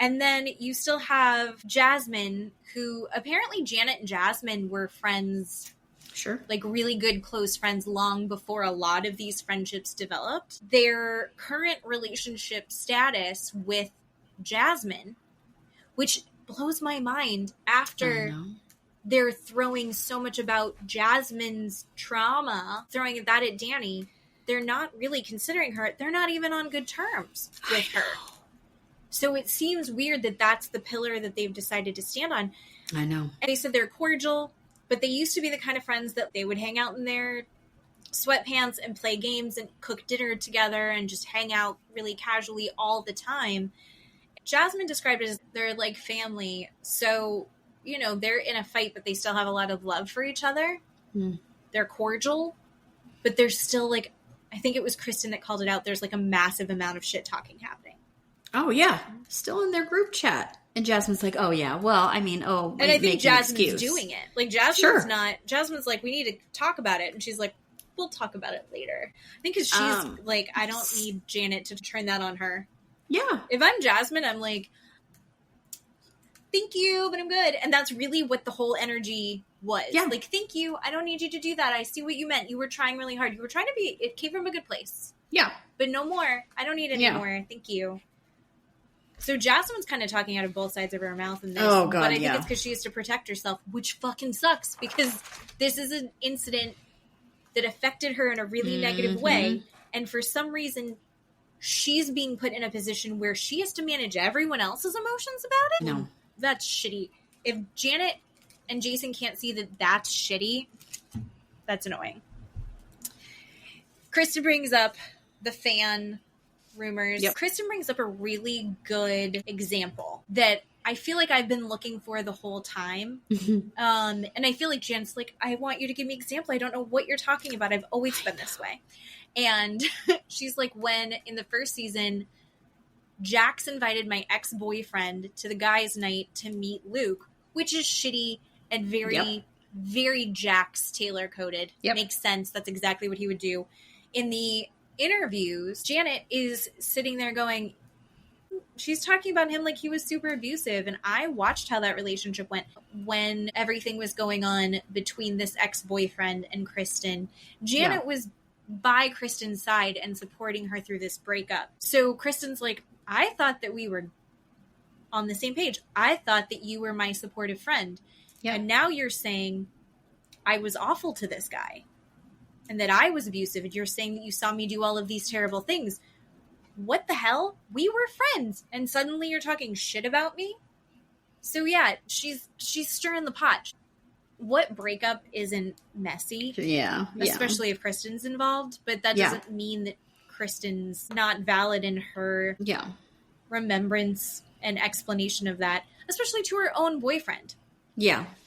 And then you still have Jasmine, who apparently Janet and Jasmine were friends. Sure. Like really good close friends long before a lot of these friendships developed. Their current relationship status with Jasmine, which blows my mind after they're throwing so much about Jasmine's trauma, throwing that at Danny. They're not really considering her. They're not even on good terms with her. So it seems weird that that's the pillar that they've decided to stand on. I know. And they said they're cordial, but they used to be the kind of friends that they would hang out in their sweatpants and play games and cook dinner together and just hang out really casually all the time. Jasmine described it as they're like family. So, they're in a fight, but they still have a lot of love for each other. They're cordial, but there's still I think it was Kristen that called it out. There's a massive amount of shit talking happening. Oh, yeah. Still in their group chat. And Jasmine's like, oh, yeah. Well, I mean, and I think Jasmine's doing it. Jasmine's not. Jasmine's like, we need to talk about it. And she's like, we'll talk about it later. I think because she's I don't need Janet to turn that on her. Yeah. If I'm Jasmine, I'm like, thank you, but I'm good. And that's really what the whole energy was. Yeah. Thank you. I don't need you to do that. I see what you meant. You were trying really hard. You were trying to be, it came from a good place. Yeah. But no more. I don't need any more. Thank you. So Jasmine's kind of talking out of both sides of her mouth in this. Oh, God, but I think it's because she has to protect herself, which fucking sucks because this is an incident that affected her in a really negative way. And for some reason, she's being put in a position where she has to manage everyone else's emotions about it. No. That's shitty. If Janet and Jason can't see that that's shitty, that's annoying. Kristen brings up the fan rumors. Yep. Kristen brings up a really good example that I feel like I've been looking for the whole time. And I feel like Jan's like, I want you to give me an example. I don't know what you're talking about. I've always been this way. And she's like, when in the first season, Jax invited my ex-boyfriend to the guys' night to meet Luke, which is shitty and very, very Jax Taylor-coded. Makes sense. That's exactly what he would do. In the interviews, Janet is sitting there going, she's talking about him like he was super abusive. And I watched how that relationship went when everything was going on between this ex-boyfriend and Kristen. Janet was by Kristen's side and supporting her through this breakup. So Kristen's like, I thought that we were on the same page. I thought that you were my supportive friend. And now you're saying I was awful to this guy and that I was abusive. And you're saying that you saw me do all of these terrible things. What the hell? We were friends. And suddenly you're talking shit about me? So yeah, she's stirring the pot. What breakup isn't messy? Especially if Kristen's involved. But that doesn't mean that Kristen's not valid in her remembrance and explanation of that, especially to her own boyfriend.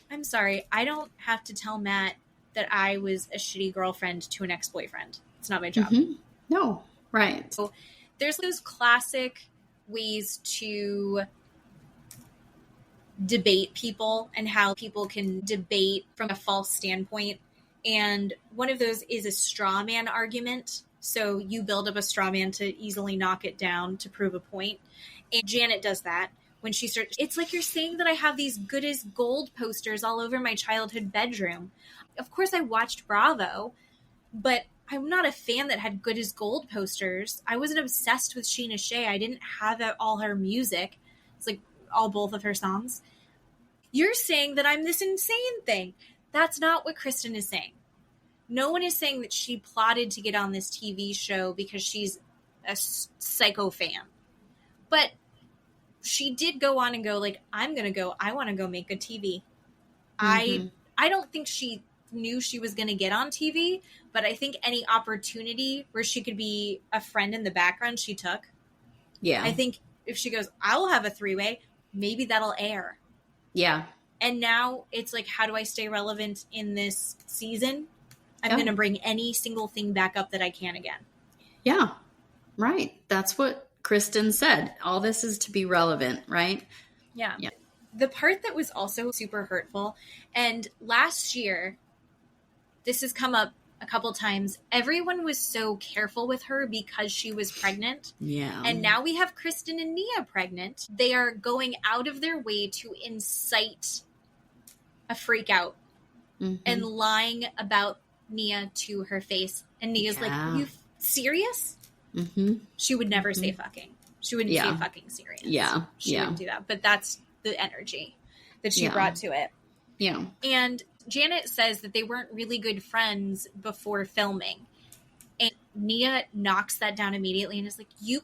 I'm sorry. I don't have to tell Matt that I was a shitty girlfriend to an ex-boyfriend. It's not my job. No. Right. So there's those classic ways to debate people and how people can debate from a false standpoint. And one of those is a straw man argument. So you build up a straw man to easily knock it down to prove a point. And Janet does that. When she starts, it's like you're saying that I have these good as gold posters all over my childhood bedroom. Of course, I watched Bravo, but I'm not a fan that had good as gold posters. I wasn't obsessed with Sheena Shea. I didn't have all her music. It's like both of her songs. You're saying that I'm this insane thing. That's not what Kristen is saying. No one is saying that she plotted to get on this TV show because she's a psycho fan. But she did go on and go like, I want to go make good TV. I don't think she knew she was going to get on TV, but I think any opportunity where she could be a friend in the background, she took. I think if she goes, I will have a 3-way, maybe that'll air. And now it's like, how do I stay relevant in this season? I'm going to bring any single thing back up that I can again. Right. That's what Kristen said. All this is to be relevant, right? Yeah. The part that was also super hurtful, and last year, this has come up a couple times, everyone was so careful with her because she was pregnant. And now we have Kristen and Nia pregnant. They are going out of their way to incite a freak out and lying about Nia to her face. And Nia's like, are you serious? She would never say fucking. She wouldn't say fucking serious. She wouldn't do that. But that's the energy that she brought to it. And Janet says that they weren't really good friends before filming. And Nia knocks that down immediately and is like, you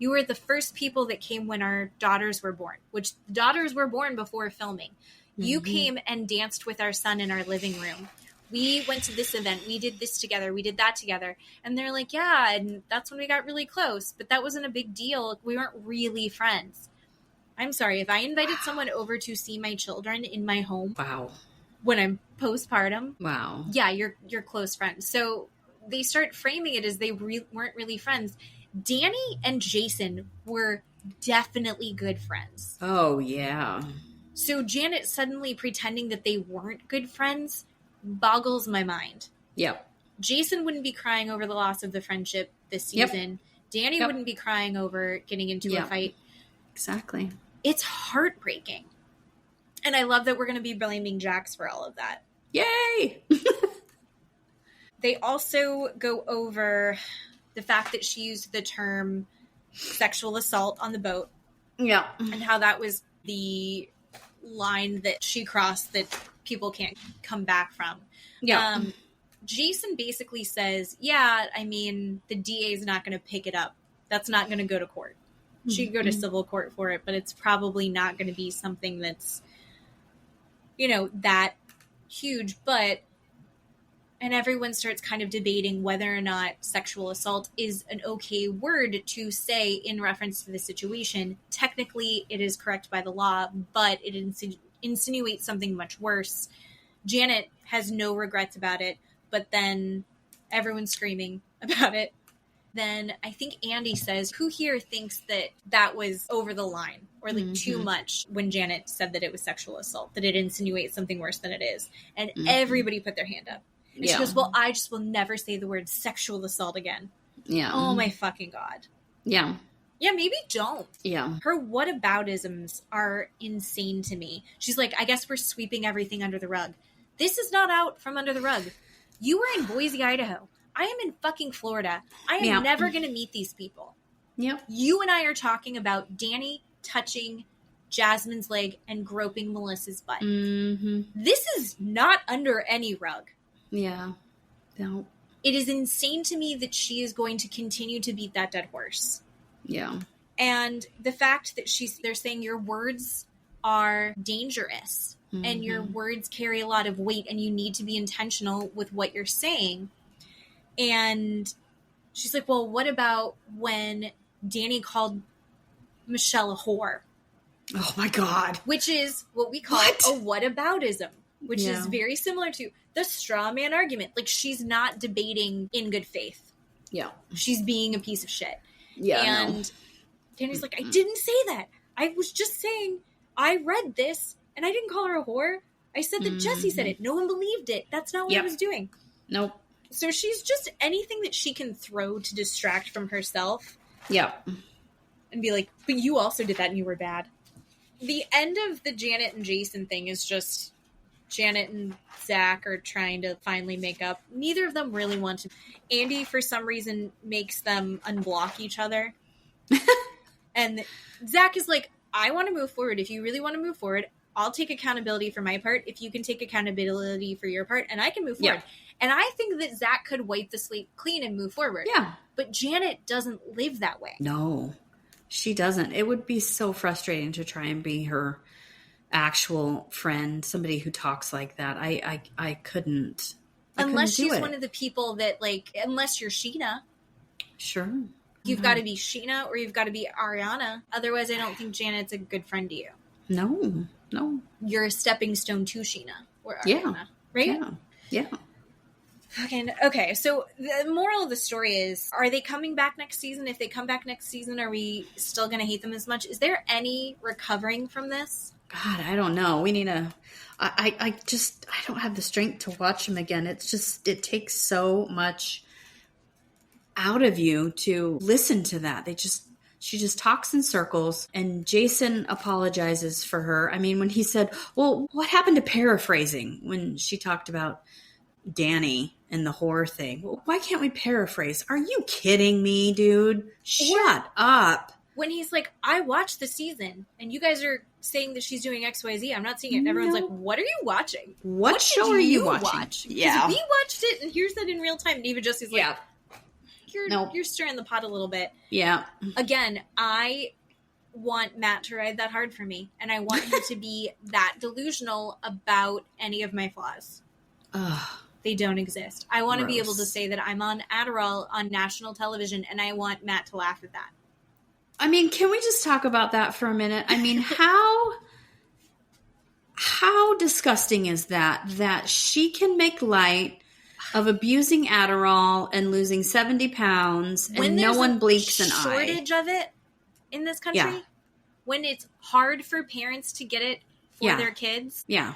were the first people that came when our daughters were born, which the daughters were born before filming. You came and danced with our son in our living room. We went to this event. We did this together. We did that together. And they're like, yeah, and that's when we got really close. But that wasn't a big deal. We weren't really friends. I'm sorry. If I invited someone over to see my children in my home when I'm postpartum, yeah, you're close friends. So they start framing it as they weren't really friends. Danny and Jason were definitely good friends. Oh, yeah. So Janet suddenly pretending that they weren't good friends boggles my mind. Jason wouldn't be crying over the loss of the friendship this season. Danny wouldn't be crying over getting into a fight. Exactly. It's heartbreaking. And I love that we're going to be blaming Jax for all of that. Yay! They also go over the fact that she used the term sexual assault on the boat. And how that was the line that she crossed that people can't come back from. Jason basically says, I mean, the DA is not going to pick it up. That's not going to go to court. She could go to civil court for it, but it's probably not going to be something that's, that huge. But, And everyone starts kind of debating whether or not sexual assault is an okay word to say in reference to the situation. Technically, it is correct by the law, but it insinuates something much worse. Janet has no regrets about it, but then everyone's screaming about it. Then I think Andy says, who here thinks that that was over the line or like too much when Janet said that it was sexual assault, that it insinuates something worse than it is? And everybody put their hand up. And she goes, well, I just will never say the word sexual assault again. Yeah. Oh my fucking God. Yeah. Yeah, maybe don't. Yeah. Her whataboutisms are insane to me. She's like, I guess we're sweeping everything under the rug. This is not out from under the rug. You were in Boise, Idaho. I am in fucking Florida. I am never going to meet these people. Yep. You and I are talking about Danny touching Jasmine's leg and groping Melissa's butt. Mm-hmm. This is not under any rug. Yeah. No. It is insane to me that she is going to continue to beat that dead horse. Yeah. And the fact that they're saying your words are dangerous and your words carry a lot of weight and you need to be intentional with what you're saying. And she's like, well, what about when Danny called Michelle a whore? Oh my God. Which is what we call a whataboutism, which is very similar to the straw man argument. Like, she's not debating in good faith. Yeah. She's being a piece of shit. Yeah. And Danny's like, I didn't say that. I was just saying I read this and I didn't call her a whore. I said that Jesse said it. No one believed it. That's not what I was doing. Nope. So she's just anything that she can throw to distract from herself. Yeah. And be like, but you also did that and you were bad. The end of the Janet and Jason thing is just Janet and Zach are trying to finally make up. Neither of them really want to. Andy, for some reason, makes them unblock each other. And Zach is like, I want to move forward. If you really want to move forward, I'll take accountability for my part. If you can take accountability for your part, and I can move forward. And I think that Zach could wipe the slate clean and move forward. Yeah. But Janet doesn't live that way. No, she doesn't. It would be so frustrating to try and be her actual friend, somebody who talks like that. I couldn't. Unless she's one of the people that, like, unless you're Sheena. Sure. You've got to be Sheena or you've got to be Ariana. Otherwise, I don't think Janet's a good friend to you. No. You're a stepping stone to Sheena or Ariana, right? Yeah. Okay, so the moral of the story is, are they coming back next season? If they come back next season, are we still going to hate them as much? Is there any recovering from this? God, I don't know. We need I don't have the strength to watch them again. It's just, it takes so much out of you to listen to that. She just talks in circles, and Jason apologizes for her. I mean, when he said, well, what happened to paraphrasing when she talked about Danny and the whore thing? Well, why can't we paraphrase? Are you kidding me, dude? Shut up. When he's like, I watched the season and you guys are saying that she's doing XYZ. I'm not seeing it. And everyone's like, what are you watching? What show are you watching? Yeah. We watched it and here's that in real time. David Jesse's like, you're stirring the pot a little bit. Yeah. Again, I want Matt to ride that hard for me. And I want him to be that delusional about any of my flaws. Ugh. They don't exist. I want to be able to say that I'm on Adderall on national television, and I want Matt to laugh at that. I mean, can we just talk about that for a minute? I mean, how disgusting is that she can make light of abusing Adderall and losing 70 pounds and no one blinks an eye. Shortage of it in this country? When it's hard for parents to get it for their kids? Yeah.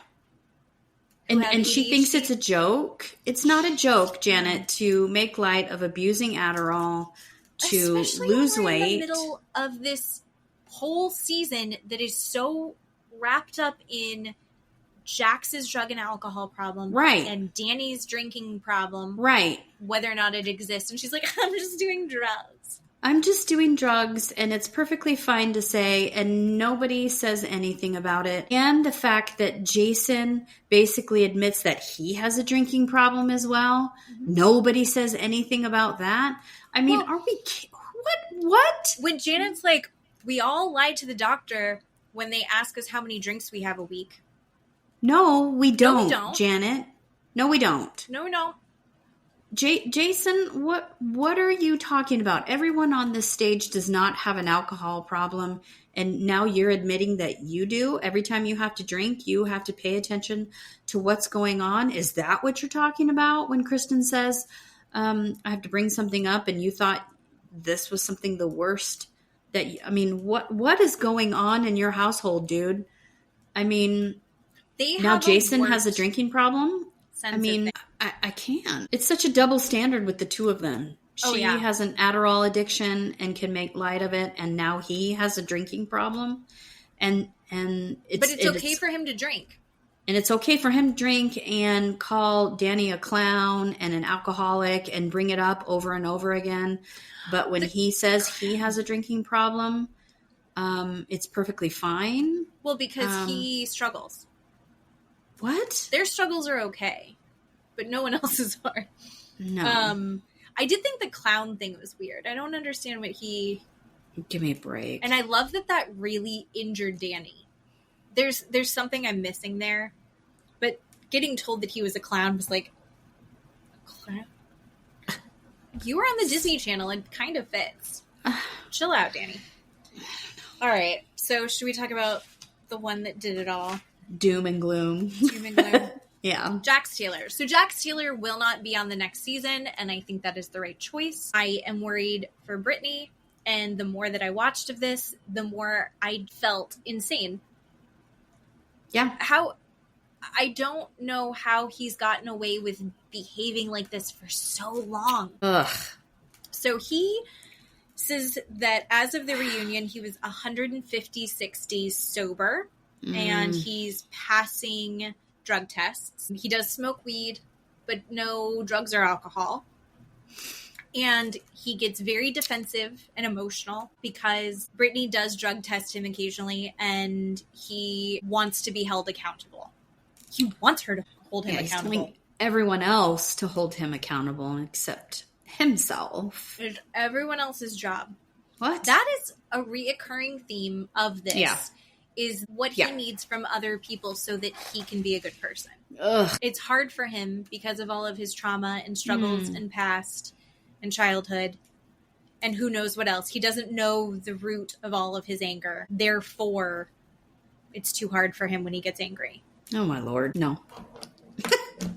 And she thinks it's a joke. It's not a joke, Janet, to make light of abusing Adderall, to lose weight. In the middle of this whole season that is so wrapped up in Jax's drug and alcohol problem. Right. And Danny's drinking problem. Right. Whether or not it exists. And she's like, I'm just doing drugs. I'm just doing drugs, and it's perfectly fine to say, and nobody says anything about it. And the fact that Jason basically admits that he has a drinking problem as well. Mm-hmm. Nobody says anything about that. I mean, are we... What? When Janet's like, we all lied to the doctor when they ask us how many drinks we have a week. No, we don't, Janet. No, we don't. No. Jason, what are you talking about? Everyone on this stage does not have an alcohol problem, and now you're admitting that you do. Every time you have to drink, you have to pay attention to what's going on. Is that what you're talking about when Kristen says, I have to bring something up, and you thought this was something the worst what is going on in your household, dude? I mean, now Jason has a drinking problem. I mean, I can't. It's such a double standard with the two of them. She has an Adderall addiction and can make light of it, and now he has a drinking problem. But it's okay for him to drink. And it's okay for him to drink and call Danny a clown and an alcoholic and bring it up over and over again. But when he says he has a drinking problem, it's perfectly fine. Well, because he struggles. What? Their struggles are okay, but no one else's are. No. I did think the clown thing was weird. I don't understand what he... Give me a break. And I love that really injured Danny. There's something I'm missing there. But getting told that he was a clown was like... A clown? You were on the Disney Channel. It kind of fits. Chill out, Danny. All right. So should we talk about the one that did it all? Doom and gloom. Yeah. Jax Taylor. So Jax Taylor will not be on the next season, and I think that is the right choice. I am worried for Brittany, and the more that I watched of this, the more I felt insane. Yeah. I don't know how he's gotten away with behaving like this for so long. Ugh. So he says that as of the reunion, he was 156 days sober. And he's passing drug tests. He does smoke weed, but no drugs or alcohol. And he gets very defensive and emotional because Brittany does drug test him occasionally, and he wants to be held accountable. He wants her to hold him accountable. He's telling everyone else to hold him accountable except himself. It's everyone else's job. What? That is a reoccurring theme of this. Yeah. Is what he needs from other people so that he can be a good person. Ugh. It's hard for him because of all of his trauma and struggles and past and childhood and who knows what else. He doesn't know the root of all of his anger. Therefore, it's too hard for him when he gets angry. Oh, my Lord. No.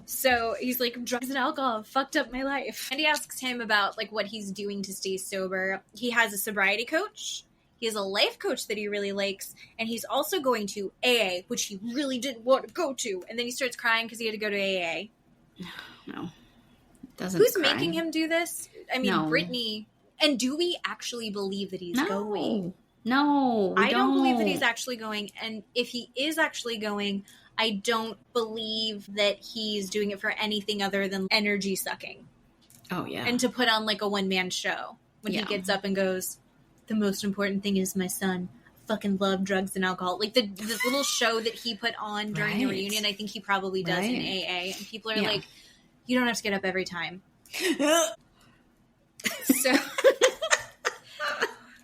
So he's like, drugs and alcohol have fucked up my life. And he asks him about like what he's doing to stay sober. He has a sobriety coach. He has a life coach that he really likes, and he's also going to AA, which he really didn't want to go to. And then he starts crying because he had to go to AA. No. Doesn't Who's cry. making him do this? I mean, no. Brittany. And do we actually believe that he's going? No, I don't believe that he's actually going. And if he is actually going, I don't believe that he's doing it for anything other than energy sucking. Oh, yeah. And to put on like a one-man show when he gets up and goes, the most important thing is my son. Fucking love drugs and alcohol. Like the little show that he put on during the reunion, I think he probably does in AA. And people are like, you don't have to get up every time. So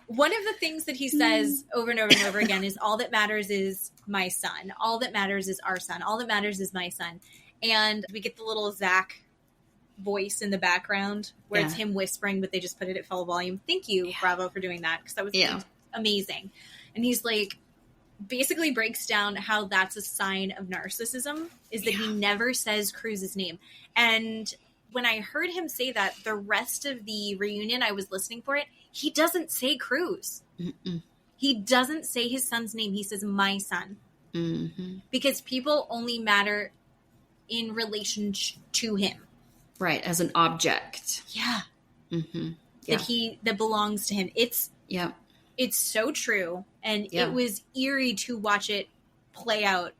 one of the things that he says over and over and over again is all that matters is my son. All that matters is our son. All that matters is my son. And we get the little Zach voice in the background where it's him whispering, but they just put it at full volume. Thank you, Bravo, for doing that, because that was amazing. And he's like, basically breaks down how that's a sign of narcissism, is that he never says Cruz's name. And when I heard him say that, the rest of the reunion, I was listening for it, he doesn't say Cruz. Mm-mm. He doesn't say his son's name. He says my son. Mm-hmm. Because people only matter in relation to him. Right, as an object. Yeah. Mm-hmm. Yeah. That belongs to him. It's so true. And it was eerie to watch it play out.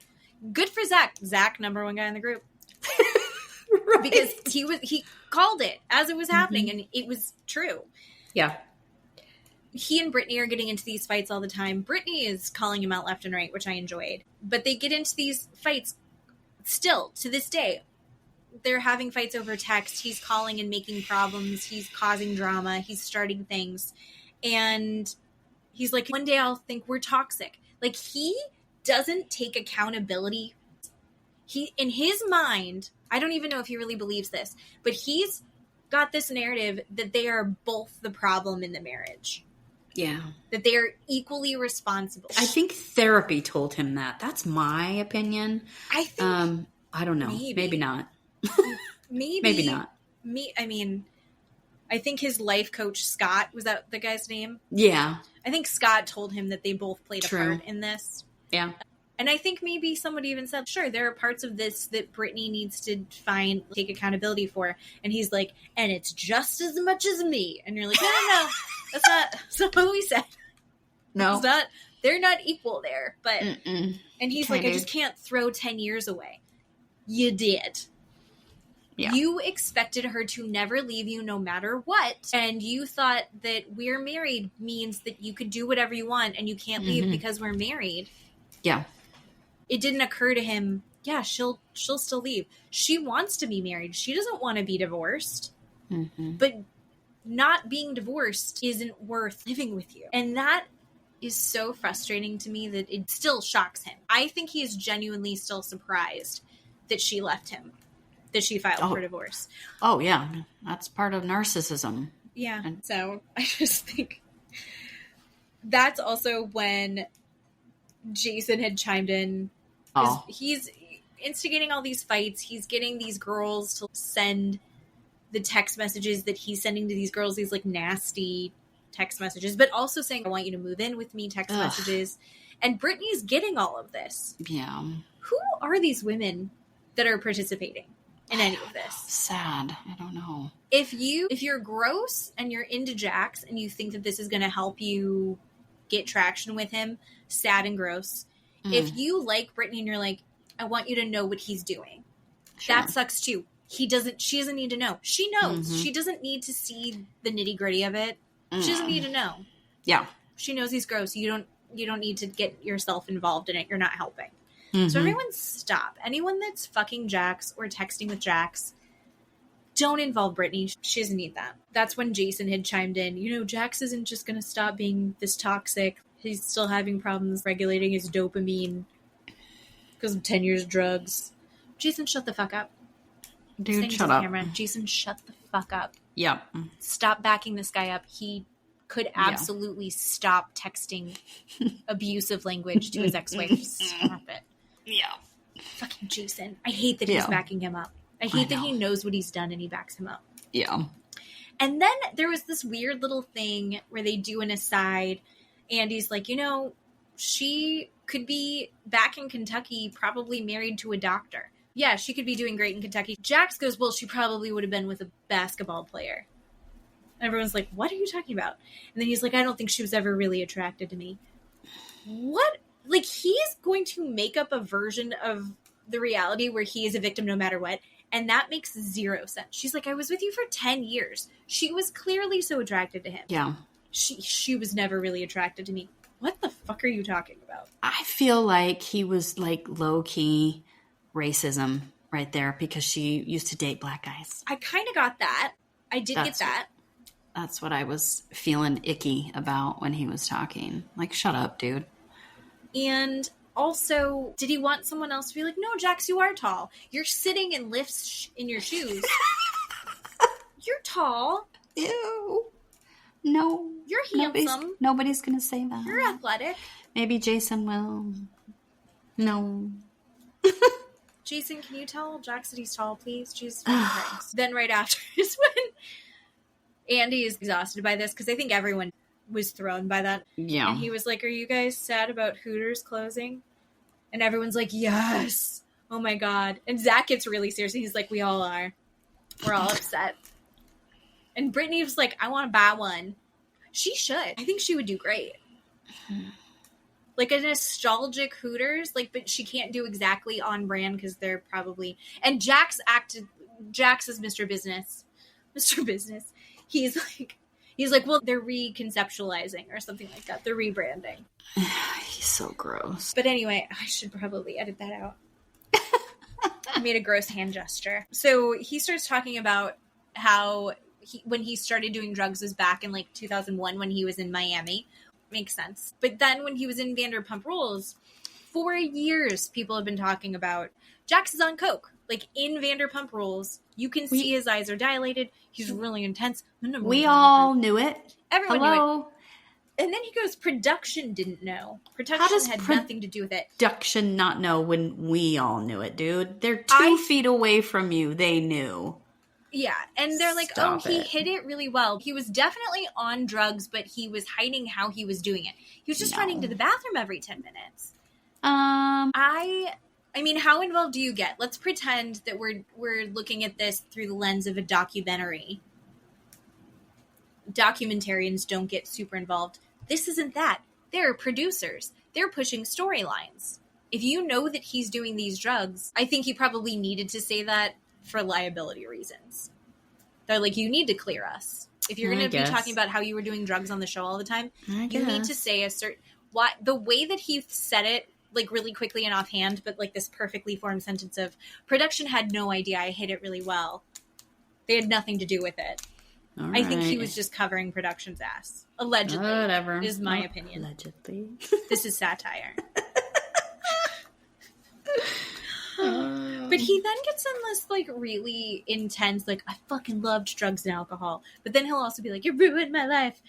Good for Zach. Zach, number one guy in the group. Right. Because he called it as it was happening, and it was true. Yeah. He and Brittany are getting into these fights all the time. Brittany is calling him out left and right, which I enjoyed. But they get into these fights still to this day. They're having fights over text. He's calling and making problems. He's causing drama. He's starting things. And he's like, one day I'll think we're toxic. Like, he doesn't take accountability. He, in his mind, I don't even know if he really believes this, but he's got this narrative that they are both the problem in the marriage. Yeah. That they are equally responsible. I think therapy told him that. That's my opinion. I think... I don't know. Maybe not. Maybe not. I think his life coach, Scott, was that the guy's name? Yeah. I think Scott told him that they both played a part in this. Yeah. And I think maybe somebody even said, sure, there are parts of this that Brittany needs to take accountability for. And he's like, and it's just as much as me. And you're like, no. That's not what we said. No. They're not equal there. But, Mm-mm. And he's like, I just can't throw 10 years away. You did. Yeah. You expected her to never leave you no matter what. And you thought that we're married means that you could do whatever you want and you can't leave because we're married. Yeah. It didn't occur to him, yeah, she'll still leave. She wants to be married. She doesn't want to be divorced. Mm-hmm. But not being divorced isn't worth living with you. And that is so frustrating to me that it still shocks him. I think he is genuinely still surprised that she left him, that she filed for divorce. Oh, yeah. That's part of narcissism. Yeah. So I just think that's also when Jason had chimed in. He's instigating all these fights. He's getting these girls to send the text messages that he's sending to these girls, these like nasty text messages, but also saying, I want you to move in with me text messages. And Brittany's getting all of this. Yeah. Who are these women that are participating in any of this? Sad. I don't know. If you're gross and you're into Jax and you think that this is going to help you get traction with him, sad and gross. If you like Brittany and you're like, I want you to know what he's doing. Sure. That sucks too. She doesn't need to know. She knows. She doesn't need to see the nitty gritty of it. She doesn't need to know. Yeah. She knows he's gross. You don't need to get yourself involved in it. You're not helping. So everyone stop. Anyone that's fucking Jax or texting with Jax, don't involve Brittany. She doesn't need that. That's when Jason had chimed in. Jax isn't just going to stop being this toxic. He's still having problems regulating his dopamine because of 10 years of drugs. Jason, shut the fuck up. Dude, shut up. Camera. Jason, shut the fuck up. Yeah. Stop backing this guy up. He could absolutely stop texting abusive language to his ex-wife. Stop it. Yeah. Fucking Jason. I hate that he's backing him up. I hate that he knows what he's done and he backs him up. Yeah. And then there was this weird little thing where they do an aside. Andy's like, she could be back in Kentucky, probably married to a doctor. Yeah, she could be doing great in Kentucky. Jax goes, well, she probably would have been with a basketball player. And everyone's like, what are you talking about? And then he's like, I don't think she was ever really attracted to me. What? Like, he's going to make up a version of the reality where he is a victim no matter what. And that makes zero sense. She's like, I was with you for 10 years. She was clearly so attracted to him. Yeah. She was never really attracted to me. What the fuck are you talking about? I feel like he was like low-key racism right there because she used to date black guys. I kind of got that. I did get that. That's what I was feeling icky about when he was talking. Like, shut up, dude. And also, did he want someone else to be like, no, Jax, you are tall. You're sitting in lifts in your shoes. You're tall. Ew. No. You're handsome. Nobody's going to say that. You're athletic. Maybe Jason will. No. Jason, can you tell Jax that he's tall, please? Jesus Christ. Then right after is when Andy is exhausted by this, because I think everyone was thrown by that. Yeah. And he was like, are you guys sad about Hooters closing? And everyone's like, yes. Oh my God. And Zach gets really serious. He's like, we all are. We're all upset. And Brittany was like, I want to buy one. She should. I think she would do great. Like a nostalgic Hooters, but she can't do exactly on brand because they're probably... And Jax is Mr. Business. Mr. Business. He's like, well, they're reconceptualizing or something like that. They're rebranding. He's so gross. But anyway, I should probably edit that out. I made a gross hand gesture. So he starts talking about how when he started doing drugs was back in 2001 when he was in Miami. Makes sense. But then when he was in Vanderpump Rules, For years, people have been talking about Jax is on coke. Like, in Vanderpump Rules, you can see his eyes are dilated. He's really intense. We all knew it. Everyone knew it. And then he goes, production didn't know. Production had nothing to do with it. Production not know when we all knew it, dude. They're 2 feet away from you. They knew. Yeah, and they're like, he hid it really well. He was definitely on drugs, but he was hiding how he was doing it. He was just running to the bathroom every 10 minutes. I mean, how involved do you get? Let's pretend that we're looking at this through the lens of a documentary. Documentarians don't get super involved. This isn't that. They're producers. They're pushing storylines. If you know that he's doing these drugs, I think he probably needed to say that for liability reasons. They're like, you need to clear us. If you're going to be talking about how you were doing drugs on the show all the time, you need to say a certain... The way that he said it, like, really quickly and offhand, but, like, this perfectly formed sentence of, production had no idea I hid it really well. They had nothing to do with it. I think he was just covering production's ass. Allegedly. Whatever. Is my opinion. Allegedly. This is satire. But he then gets in this, like, really intense, like, I fucking loved drugs and alcohol. But then he'll also be like, you ruined my life.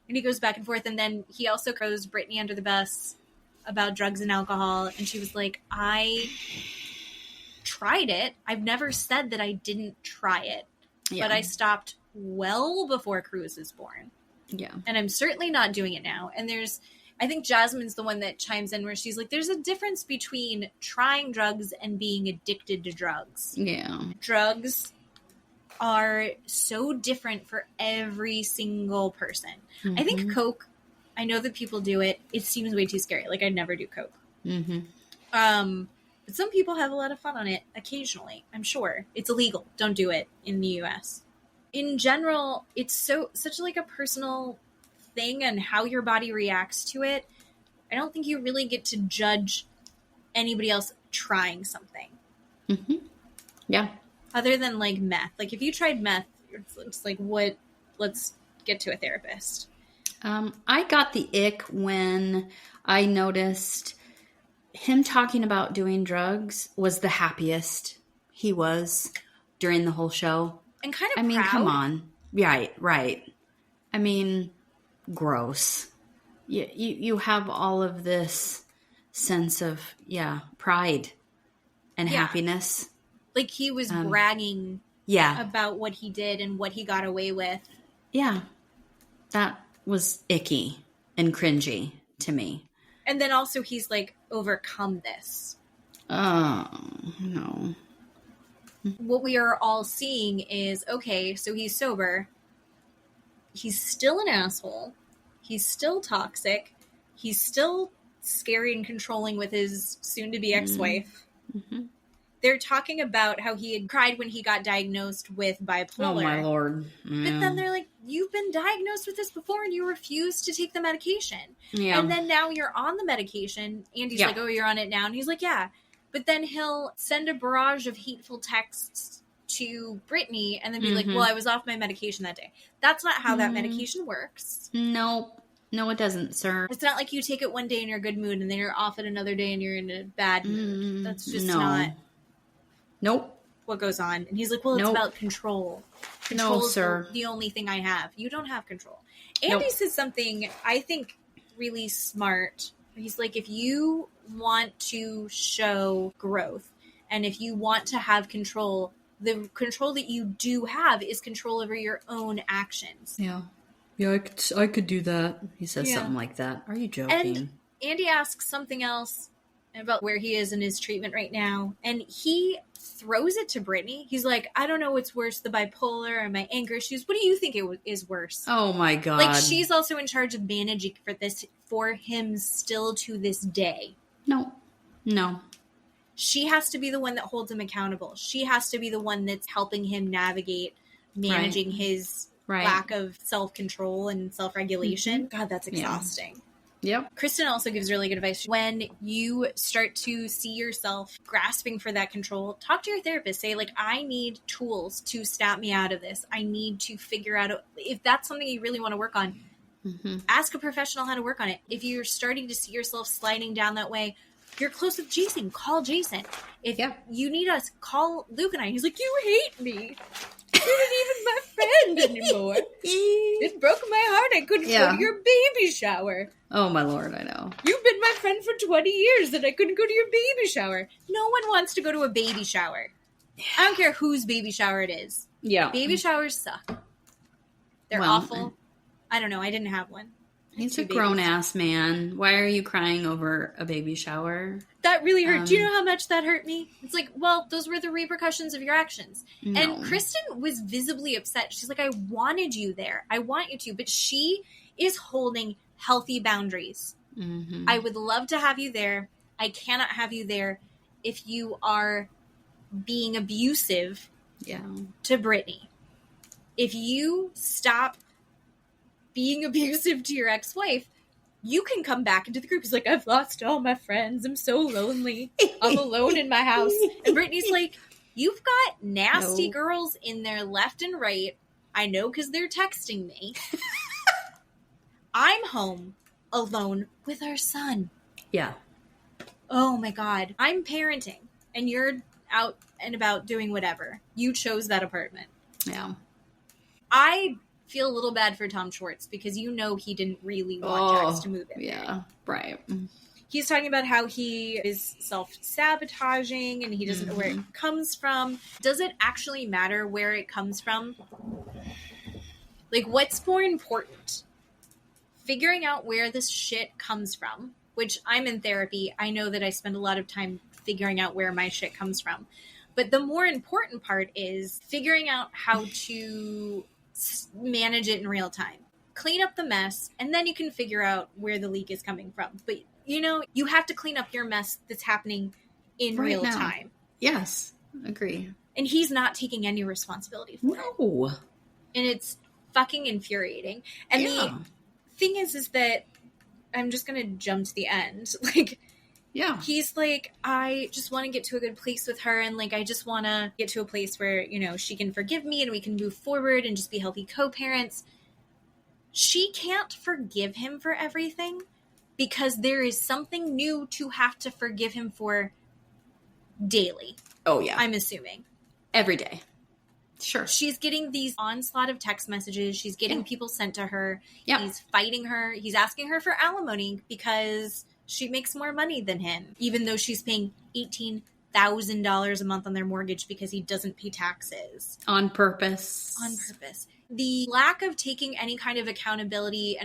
And he goes back and forth. And then he also throws Brittany under the bus about drugs and alcohol. And she was like, I tried it. I've never said that I didn't try it. Yeah. But I stopped well before Cruz was born. Yeah. And I'm certainly not doing it now. And I think Jasmine's the one that chimes in where she's like, there's a difference between trying drugs and being addicted to drugs. Yeah. Drugs are so different for every single person. Mm-hmm. I think Coke, I know that people do it. It seems way too scary. Like, I'd never do Coke. Mm-hmm. But some people have a lot of fun on it occasionally, I'm sure. It's illegal. Don't do it in the U.S. In general, it's such like a personal thing and how your body reacts to it. I don't think you really get to judge anybody else trying something. Mm-hmm. Yeah. Other than, like, meth. Like, if you tried meth, it's like, what? Let's get to a therapist. I got the ick when I noticed him talking about doing drugs was the happiest he was during the whole show. And kind of I mean, proud. come on. Right. I mean, gross. You have all of this sense of, pride and happiness. Like, he was bragging about what he did and what he got away with. Yeah. That was icky and cringy to me. And then also he's like, overcome this. Oh, no. What we are all seeing is, okay, so he's sober. He's still an asshole. He's still toxic. He's still scary and controlling with his soon-to-be ex-wife. Mm-hmm. They're talking about how he had cried when he got diagnosed with bipolar. Oh, my Lord. Yeah. But then they're like, you've been diagnosed with this before and you refused to take the medication. Yeah. And then now you're on the medication. Andy's like, oh, you're on it now. And he's like, yeah. But then he'll send a barrage of hateful texts to Brittany and then be like, well, I was off my medication that day. That's not how that medication works. No, it doesn't, sir. It's not like you take it one day in your good mood and then you're off it another day and you're in a bad mood. That's just not... Nope. What goes on. And he's like, well, it's about control. Control is the only thing I have. You don't have control. Andy says something I think really smart. He's like, if you want to show growth and if you want to have control, the control that you do have is control over your own actions. Yeah. Yeah, I could do that. He says something like that. Are you joking? And Andy asks something else about where he is in his treatment right now. And he throws it to Brittany. He's like, I don't know what's worse, the bipolar or my anger issues. What do you think is worse? Oh my God. Like, she's also in charge of managing for him still to this day. No. She has to be the one that holds him accountable. She has to be the one that's helping him navigate managing his lack of self-control and self-regulation. God, that's exhausting. Yeah. Yep. Kristen also gives really good advice. When you start to see yourself grasping for that control, talk to your therapist. Say, like, I need tools to snap me out of this. I need to figure out if that's something you really want to work on. Ask a professional how to work on it. If you're starting to see yourself sliding down that way, you're close with Jason. Call Jason. If you need us, call Luke and I. He's like, you hate me. You're not even my friend anymore. It broke my heart I couldn't go to your baby shower. Oh, my Lord, I know. You've been my friend for 20 years and I couldn't go to your baby shower. No one wants to go to a baby shower. I don't care whose baby shower it is. Yeah. Baby showers suck. They're awful. I don't know. I didn't have one. He's a grown-ass man. Why are you crying over a baby shower? That really hurt. Do you know how much that hurt me? It's like, well, those were the repercussions of your actions. No. And Kristen was visibly upset. She's like, I wanted you there. I want you to. But she is holding healthy boundaries. Mm-hmm. I would love to have you there. I cannot have you there if you are being abusive to Brittany. If you stop being abusive to your ex-wife, you can come back into the group. He's like, I've lost all my friends. I'm so lonely. I'm alone in my house. And Brittany's like, you've got nasty girls in there left and right. I know because they're texting me. I'm home alone with our son. Yeah. Oh my God. I'm parenting and you're out and about doing whatever. You chose that apartment. Yeah. I feel a little bad for Tom Schwartz because he didn't really want Jax to move in. Yeah, right. He's talking about how he is self-sabotaging and he doesn't know where it comes from. Does it actually matter where it comes from? Like, what's more important? Figuring out where this shit comes from, which I'm in therapy. I know that I spend a lot of time figuring out where my shit comes from. But the more important part is figuring out how to manage it in real time. Clean up the mess, and then you can figure out where the leak is coming from. But, you have to clean up your mess that's happening in real time. Yes, agree. And he's not taking any responsibility for it. No. And it's fucking infuriating. And the thing is that I'm just going to jump to the end. He's like, I just want to get to a good place with her. And I just want to get to a place where, she can forgive me and we can move forward and just be healthy co-parents. She can't forgive him for everything because there is something new to have to forgive him for daily. Oh, yeah. I'm assuming. Every day. Sure. She's getting these onslaught of text messages. She's getting people sent to her. Yeah. He's fighting her. He's asking her for alimony because she makes more money than him, even though she's paying $18,000 a month on their mortgage because he doesn't pay taxes. On purpose. The lack of taking any kind of accountability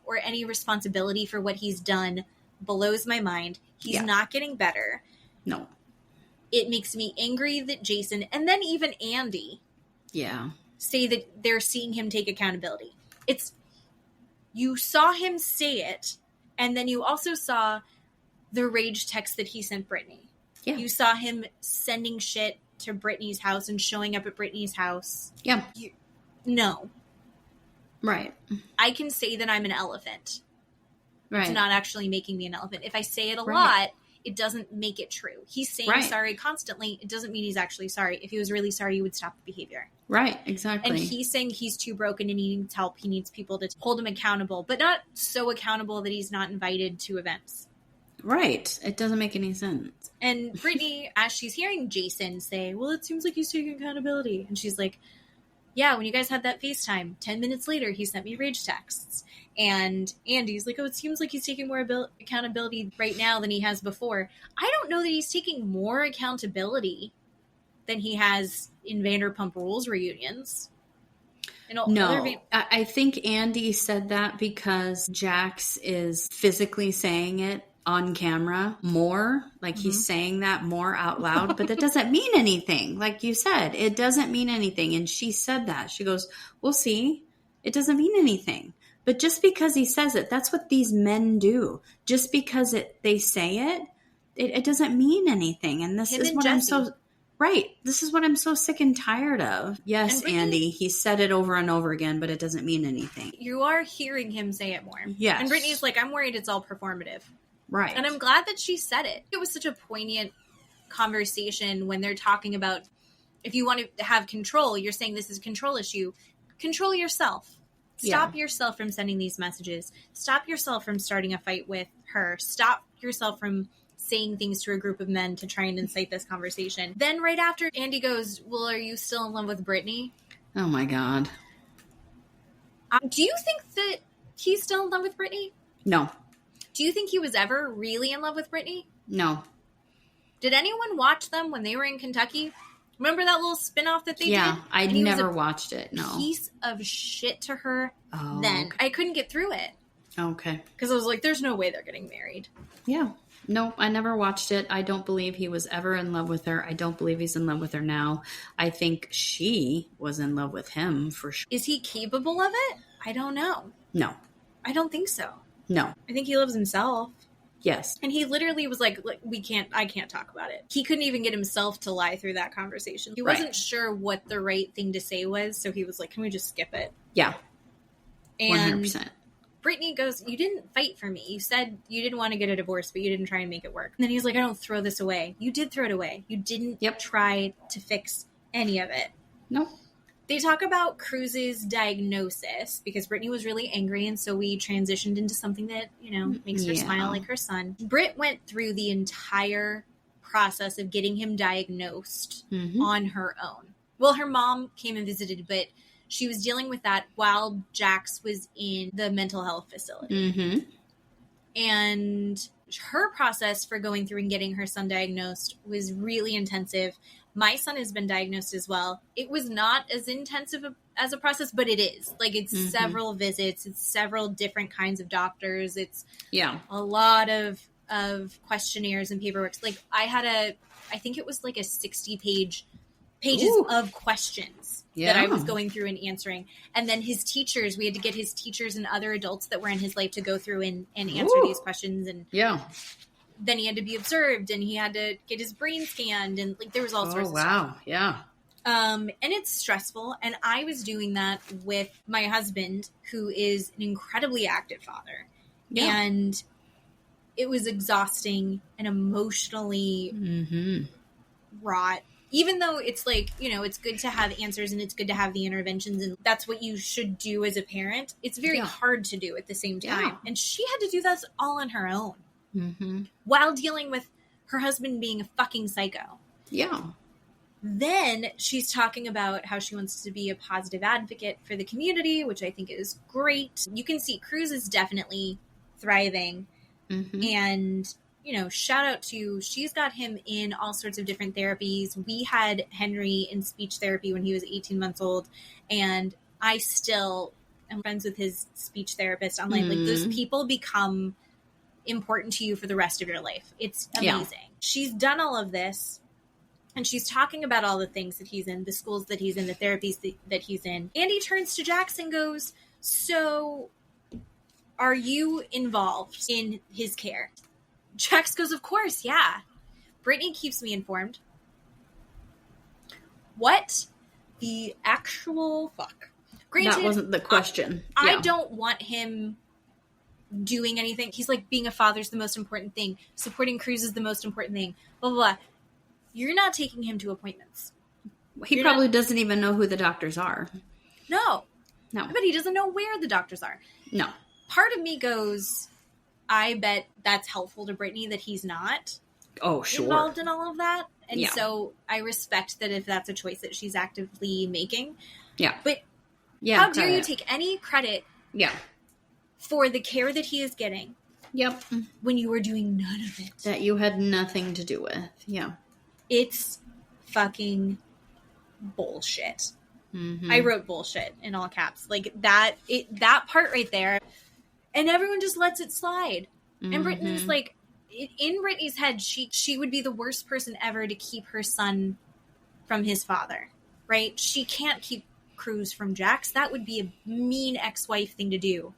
or any responsibility for what he's done blows my mind. He's not getting better. No. It makes me angry that Jason, and then even Andy, say that they're seeing him take accountability. You saw him say it, and then you also saw the rage text that he sent Brittany. Yeah. You saw him sending shit to Brittany's house and showing up at Brittany's house. Yeah. No. Right. I can say that I'm an elephant. Right. It's not actually making me an elephant. If I say it a lot, it doesn't make it true. He's saying sorry constantly. It doesn't mean he's actually sorry. If he was really sorry, he would stop the behavior. Right, exactly. And he's saying he's too broken and he needs help. He needs people to hold him accountable, but not so accountable that he's not invited to events. Right. It doesn't make any sense. And Brittany, as she's hearing Jason say, well, it seems like he's taking accountability. And she's like, yeah, when you guys had that FaceTime, 10 minutes later, he sent me rage texts. And Andy's like, oh, it seems like he's taking more accountability right now than he has before. I don't know that he's taking more accountability than he has in Vanderpump Rules reunions. I think Andy said that because Jax is physically saying it on camera more. He's saying that more out loud, but that doesn't mean anything. Like you said, it doesn't mean anything. And she said that. She goes, we'll see. It doesn't mean anything. But just because he says it, that's what these men do. Just because they say it doesn't mean anything. And this is what I'm so... Right. This is what I'm so sick and tired of. Yes, Brittany, Andy, he said it over and over again, but it doesn't mean anything. You are hearing him say it more. Yes. And Brittany's like, I'm worried it's all performative. Right. And I'm glad that she said it. It was such a poignant conversation when they're talking about if you want to have control, you're saying this is a control issue. Control yourself. Stop yourself from sending these messages. Stop yourself from starting a fight with her. Stop yourself from saying things to a group of men to try and incite this conversation. Then right after, Andy goes, well, are you still in love with Brittany? Oh my God. Do you think that he's still in love with Brittany? No. Do you think he was ever really in love with Brittany? No. Did anyone watch them when they were in Kentucky? Remember that little spinoff that they did? Yeah, I never watched it. No. Piece of shit to her then. Okay. I couldn't get through it. Okay. Because I was like, there's no way they're getting married. Yeah. No, I never watched it. I don't believe he was ever in love with her. I don't believe he's in love with her now. I think she was in love with him for sure. Is he capable of it? I don't know. No. I don't think so. No. I think he loves himself. Yes. And he literally was like, I can't talk about it. He couldn't even get himself to lie through that conversation. He wasn't sure what the right thing to say was, so he was like, can we just skip it? Yeah. And 100%. Brittany goes, you didn't fight for me. You said you didn't want to get a divorce, but you didn't try and make it work. And then he's like, I don't throw this away. You did throw it away. You didn't try to fix any of it. Nope. They talk about Cruz's diagnosis because Brittany was really angry, and so we transitioned into something that, makes her smile like her son. Britt went through the entire process of getting him diagnosed on her own. Well, her mom came and visited, but she was dealing with that while Jax was in the mental health facility. And her process for going through and getting her son diagnosed was really intensive. My son has been diagnosed as well. It was not as intensive as a process, but it is. Like, it's several visits. It's several different kinds of doctors. It's a lot of questionnaires and paperwork. Like, I think it was like a 60 pages of questions that I was going through and answering. And then his teachers, we had to get his teachers and other adults that were in his life to go through and answer these questions. And then he had to be observed, and he had to get his brain scanned, and like there was all sorts of stuff. And it's stressful. And I was doing that with my husband, who is an incredibly active father. And it was exhausting and emotionally wrought. Even though it's like, it's good to have answers and it's good to have the interventions, and that's what you should do as a parent. It's very hard to do at the same time. And she had to do that all on her own. While dealing with her husband being a fucking psycho. Then she's talking about how she wants to be a positive advocate for the community, which I think is great. You can see Cruz is definitely thriving. And, shout out to, she's got him in all sorts of different therapies. We had Henry in speech therapy when he was 18 months old. And I still am friends with his speech therapist online. Like, those people become important to you for the rest of your life. It's amazing. She's done all of this, and she's talking about all the things that he's in, the schools that he's in, the therapies that he's in. Andy turns to Jax and goes, so are you involved in his care? Jax goes, of course, yeah. Brittany keeps me informed. What the actual fuck? Granted, that wasn't the question. I don't want him doing anything. He's like, being a father is the most important thing. Supporting Cruz is the most important thing. Blah, blah, blah. You're not taking him to appointments. He probably doesn't even know who the doctors are. No. But he doesn't know where the doctors are. No. Part of me goes, I bet that's helpful to Brittany that he's not involved in all of that. And so I respect that if that's a choice that she's actively making. But how dare you take any credit for the care that he is getting when you were doing none of it. That you had nothing to do with. It's fucking bullshit. I wrote bullshit in all caps. Like, that part right there. And everyone just lets it slide. And Brittany's like, in Brittany's head, she would be the worst person ever to keep her son from his father, right? She can't keep Cruz from Jax. That would be a mean ex-wife thing to do.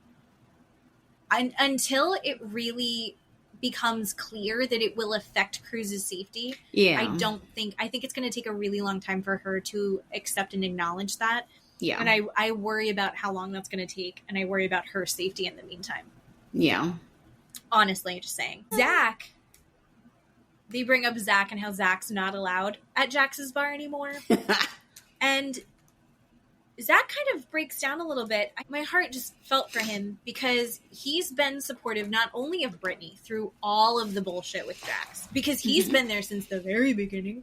Until it really becomes clear that it will affect Cruz's safety, I think it's going to take a really long time for her to accept and acknowledge that. And I worry about how long that's going to take, and I worry about her safety in the meantime. Honestly, just saying. Zach, they bring up Zach and how Zach's not allowed at Jax's bar anymore. And Zach kind of breaks down a little bit. My heart just felt for him because he's been supportive not only of Brittany through all of the bullshit with Jax, because he's been there since the very beginning.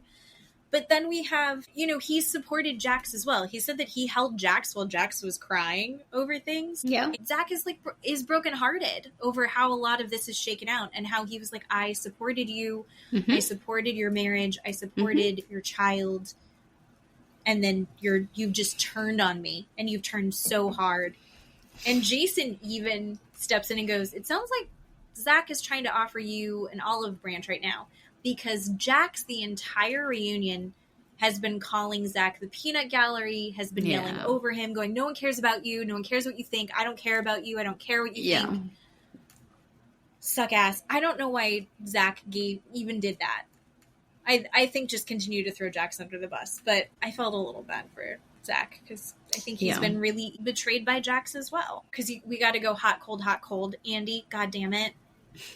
But then we have, he's supported Jax as well. He said that he held Jax while Jax was crying over things. Yeah. Zach is brokenhearted over how a lot of this is shaken out and how he was like, I supported you. I supported your marriage. I supported your child. And then you've just turned on me, and you've turned so hard. And Jason even steps in and goes, it sounds like Zach is trying to offer you an olive branch right now, because Jax, the entire reunion, has been calling Zach the peanut gallery, has been yelling over him, going, no one cares about you. No one cares what you think. I don't care about you. I don't care what you think. Suck ass. I don't know why Zach even did that. I think just continue to throw Jax under the bus. But I felt a little bad for Zach because I think he's been really betrayed by Jax as well. Because we got to go hot, cold. Andy, God damn it.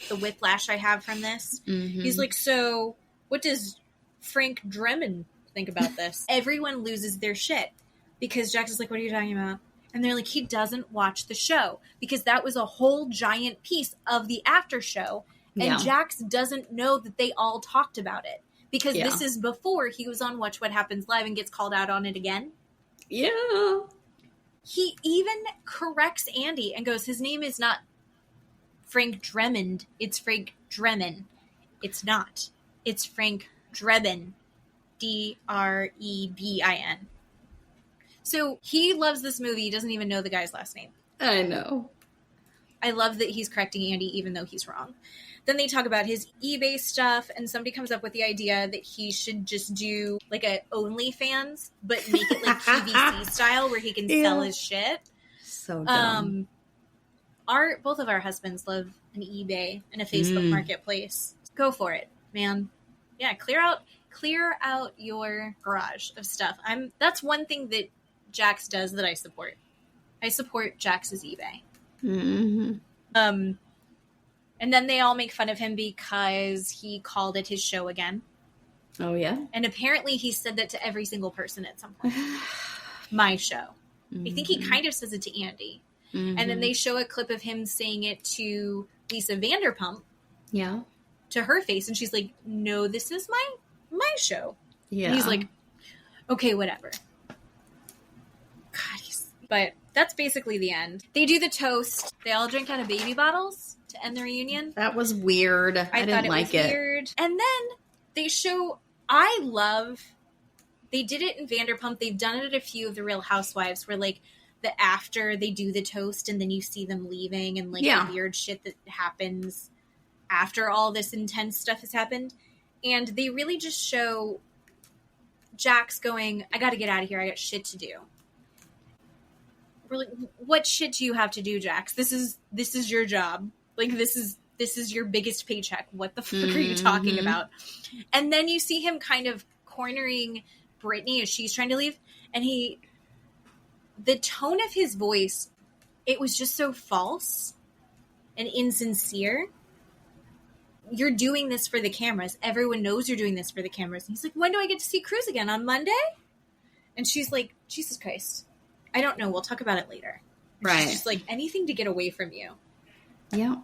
The whiplash I have from this. He's like, so what does Frank Dremon think about this? Everyone loses their shit because Jax is like, what are you talking about? And they're like, he doesn't watch the show because that was a whole giant piece of the after show. And Jax doesn't know that they all talked about it. Because this is before he was on Watch What Happens Live and gets called out on it again. Yeah. He even corrects Andy and goes, his name is not Frank Dremon. It's Frank Dremon. It's not. It's Frank Dremon. Drebin. So he loves this movie. He doesn't even know the guy's last name. I know. I love that he's correcting Andy even though he's wrong. Then they talk about his eBay stuff, and somebody comes up with the idea that he should just do like a OnlyFans, but make it like PVC style where he can sell his shit. So dumb. Both of our husbands love an eBay and a Facebook marketplace. Go for it, man. Yeah, clear out your garage of stuff. That's one thing that Jax does that I support. I support Jax's eBay. And then they all make fun of him because he called it his show again. Oh, yeah? And apparently he said that to every single person at some point. My show. I think he kind of says it to Andy. And then they show a clip of him saying it to Lisa Vanderpump. Yeah. To her face. And she's like, no, this is my show. Yeah. And he's like, okay, whatever. God, but that's basically the end. They do the toast. They all drink out of baby bottles to end the reunion. That was weird. I didn't like it. Weird. And then they show, they did it in Vanderpump. They've done it at a few of the Real Housewives where like the after they do the toast and then you see them leaving and like the weird shit that happens after all this intense stuff has happened. And they really just show Jax going, I got to get out of here. I got shit to do. We're like, what shit do you have to do, Jax? This is your job. Like, this is your biggest paycheck. What the fuck are you talking about? And then you see him kind of cornering Brittany as she's trying to leave. And the tone of his voice, it was just so false and insincere. You're doing this for the cameras. Everyone knows you're doing this for the cameras. And he's like, when do I get to see Cruz again? On Monday? And she's like, Jesus Christ. I don't know. We'll talk about it later. Right. She's just like, anything to get away from you. Yeah.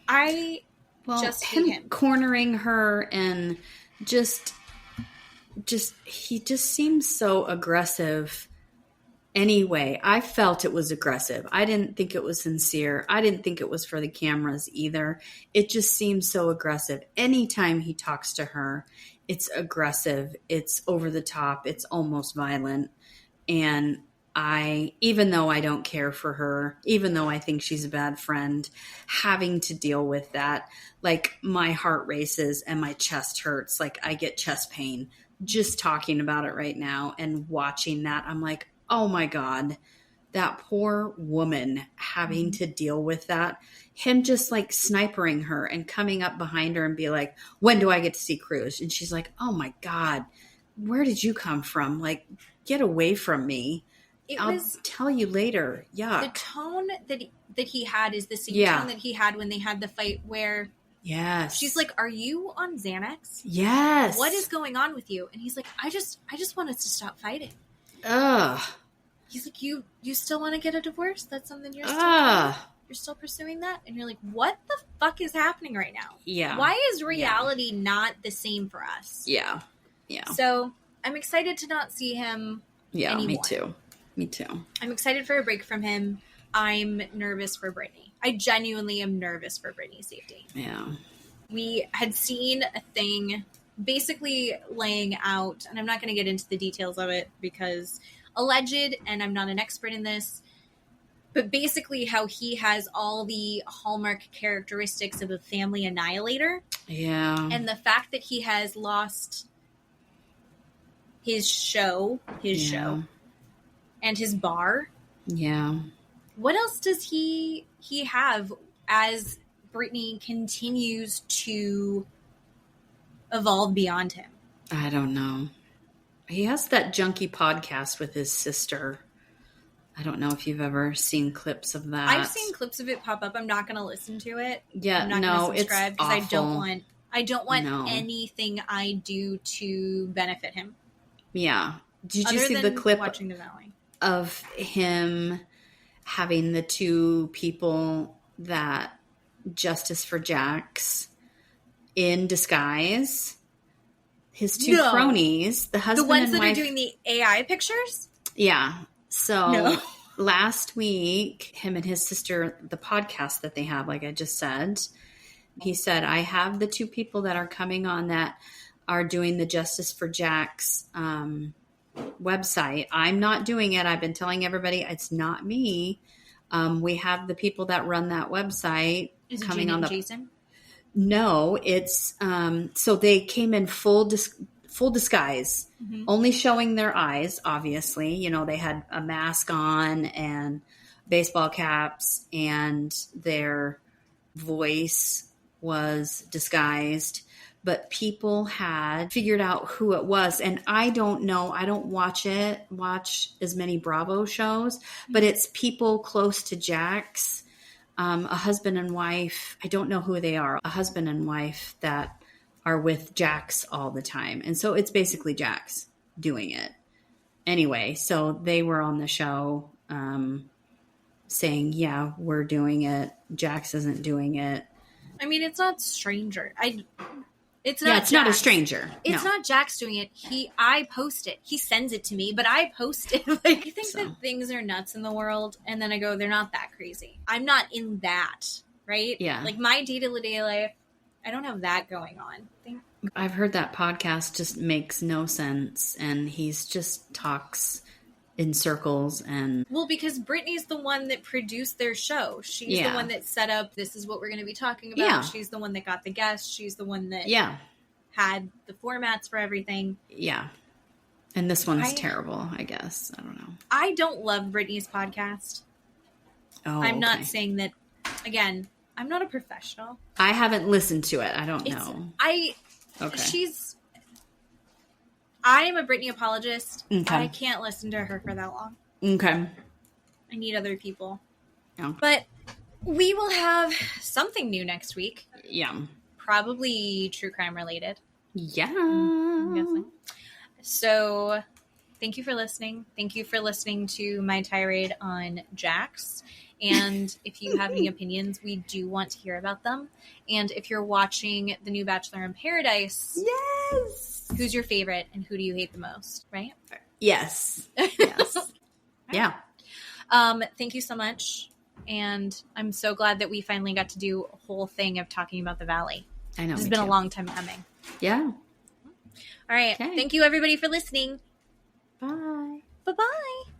Him cornering her and he just seems so aggressive. Anyway, I felt it was aggressive. I didn't think it was sincere. I didn't think it was for the cameras either. It just seems so aggressive. Anytime he talks to her, it's aggressive. It's over the top. It's almost violent. And even though I don't care for her, even though I think she's a bad friend, having to deal with that, like my heart races and my chest hurts. Like I get chest pain just talking about it right now and watching that. I'm like, oh my God, that poor woman having to deal with that. Him just like snipering her and coming up behind her and be like, when do I get to see Cruz? And she's like, oh my God, where did you come from? Like, get away from me. I'll tell you later. Yeah. The tone that he had is the same tone that he had when they had the fight where she's like, are you on Xanax? Yes. What is going on with you? And he's like, I just want us to stop fighting. Ugh. he's like, you still want to get a divorce? That's something you're still doing? You're still pursuing that? And you're like, what the fuck is happening right now? Yeah. Why is reality not the same for us? Yeah. Yeah. So I'm excited to not see him anymore. Me too. I'm excited for a break from him. I'm nervous for Brittany. I genuinely am nervous for Brittany's safety. Yeah. We had seen a thing basically laying out, and I'm not going to get into the details of it because alleged, and I'm not an expert in this, but basically how he has all the hallmark characteristics of a family annihilator. Yeah. And the fact that he has lost his show, and his bar. Yeah. What else does he have as Brittany continues to evolve beyond him? I don't know. He has that junky podcast with his sister. I don't know if you've ever seen clips of that. I've seen clips of it pop up. I'm not going to listen to it. Yeah, I'm not going to subscribe because I don't want No. anything I do to benefit him. Yeah. Did Other you see than the clip watching the Valley of him having the two people that Justice for Jax in disguise? His two cronies, the husband the ones and that wife. are doing the AI pictures? Yeah. So No. last week, him and his sister, the podcast that they have, like I just said, he said, I have the two people that are coming on that are doing the Justice for Jax website. I'm not doing it. I've been telling everybody it's not me. We have the people that run that website Is it coming Jenny on and the. Jason? No, it's so they came in full disguise, only showing their eyes. Obviously, you know, they had a mask on and baseball caps, and their voice was disguised. But people had figured out who it was, and I don't know. I don't watch as many Bravo shows, but it's people close to Jax. A husband and wife, I don't know who they are, a husband and wife that are with Jax all the time. And so it's basically Jax doing it. Anyway, so they were on the show saying, yeah, we're doing it. Jax isn't doing it. I mean, it's not stranger. It's not a stranger. It's not Jax doing it. I post it. He sends it to me, but I post it. Like, I think that things are nuts in the world, and then I go, they're not that crazy. I'm not in that, right? Yeah. Like, my day-to-day life, I don't have that going on. I've heard that podcast just makes no sense, and he's just talks in circles. And well, because Brittany's the one that produced their show. She's the one that set up, this is what we're going to be talking about. Yeah. She's the one that got the guests. She's the one that had the formats for everything. Yeah. And this one's terrible, I guess. I don't know. I don't love Brittany's podcast. Oh, I'm not saying that, again, I'm not a professional. I haven't listened to it. I don't know. I'm a Brittany apologist. Okay. I can't listen to her for that long. Okay. I need other people. Yeah. But we will have something new next week. Yeah. Probably true crime related. Yeah. I'm guessing. So thank you for listening. Thank you for listening to my tirade on Jax. And if you have any opinions, we do want to hear about them. And if you're watching the new Bachelor in Paradise, yes, who's your favorite and who do you hate the most? Right? Yes. Yes. Yeah. Thank you so much. And I'm so glad that we finally got to do a whole thing of talking about the Valley. I know. It's been a long time coming. Yeah. All right. Okay. Thank you, everybody, for listening. Bye. Bye-bye.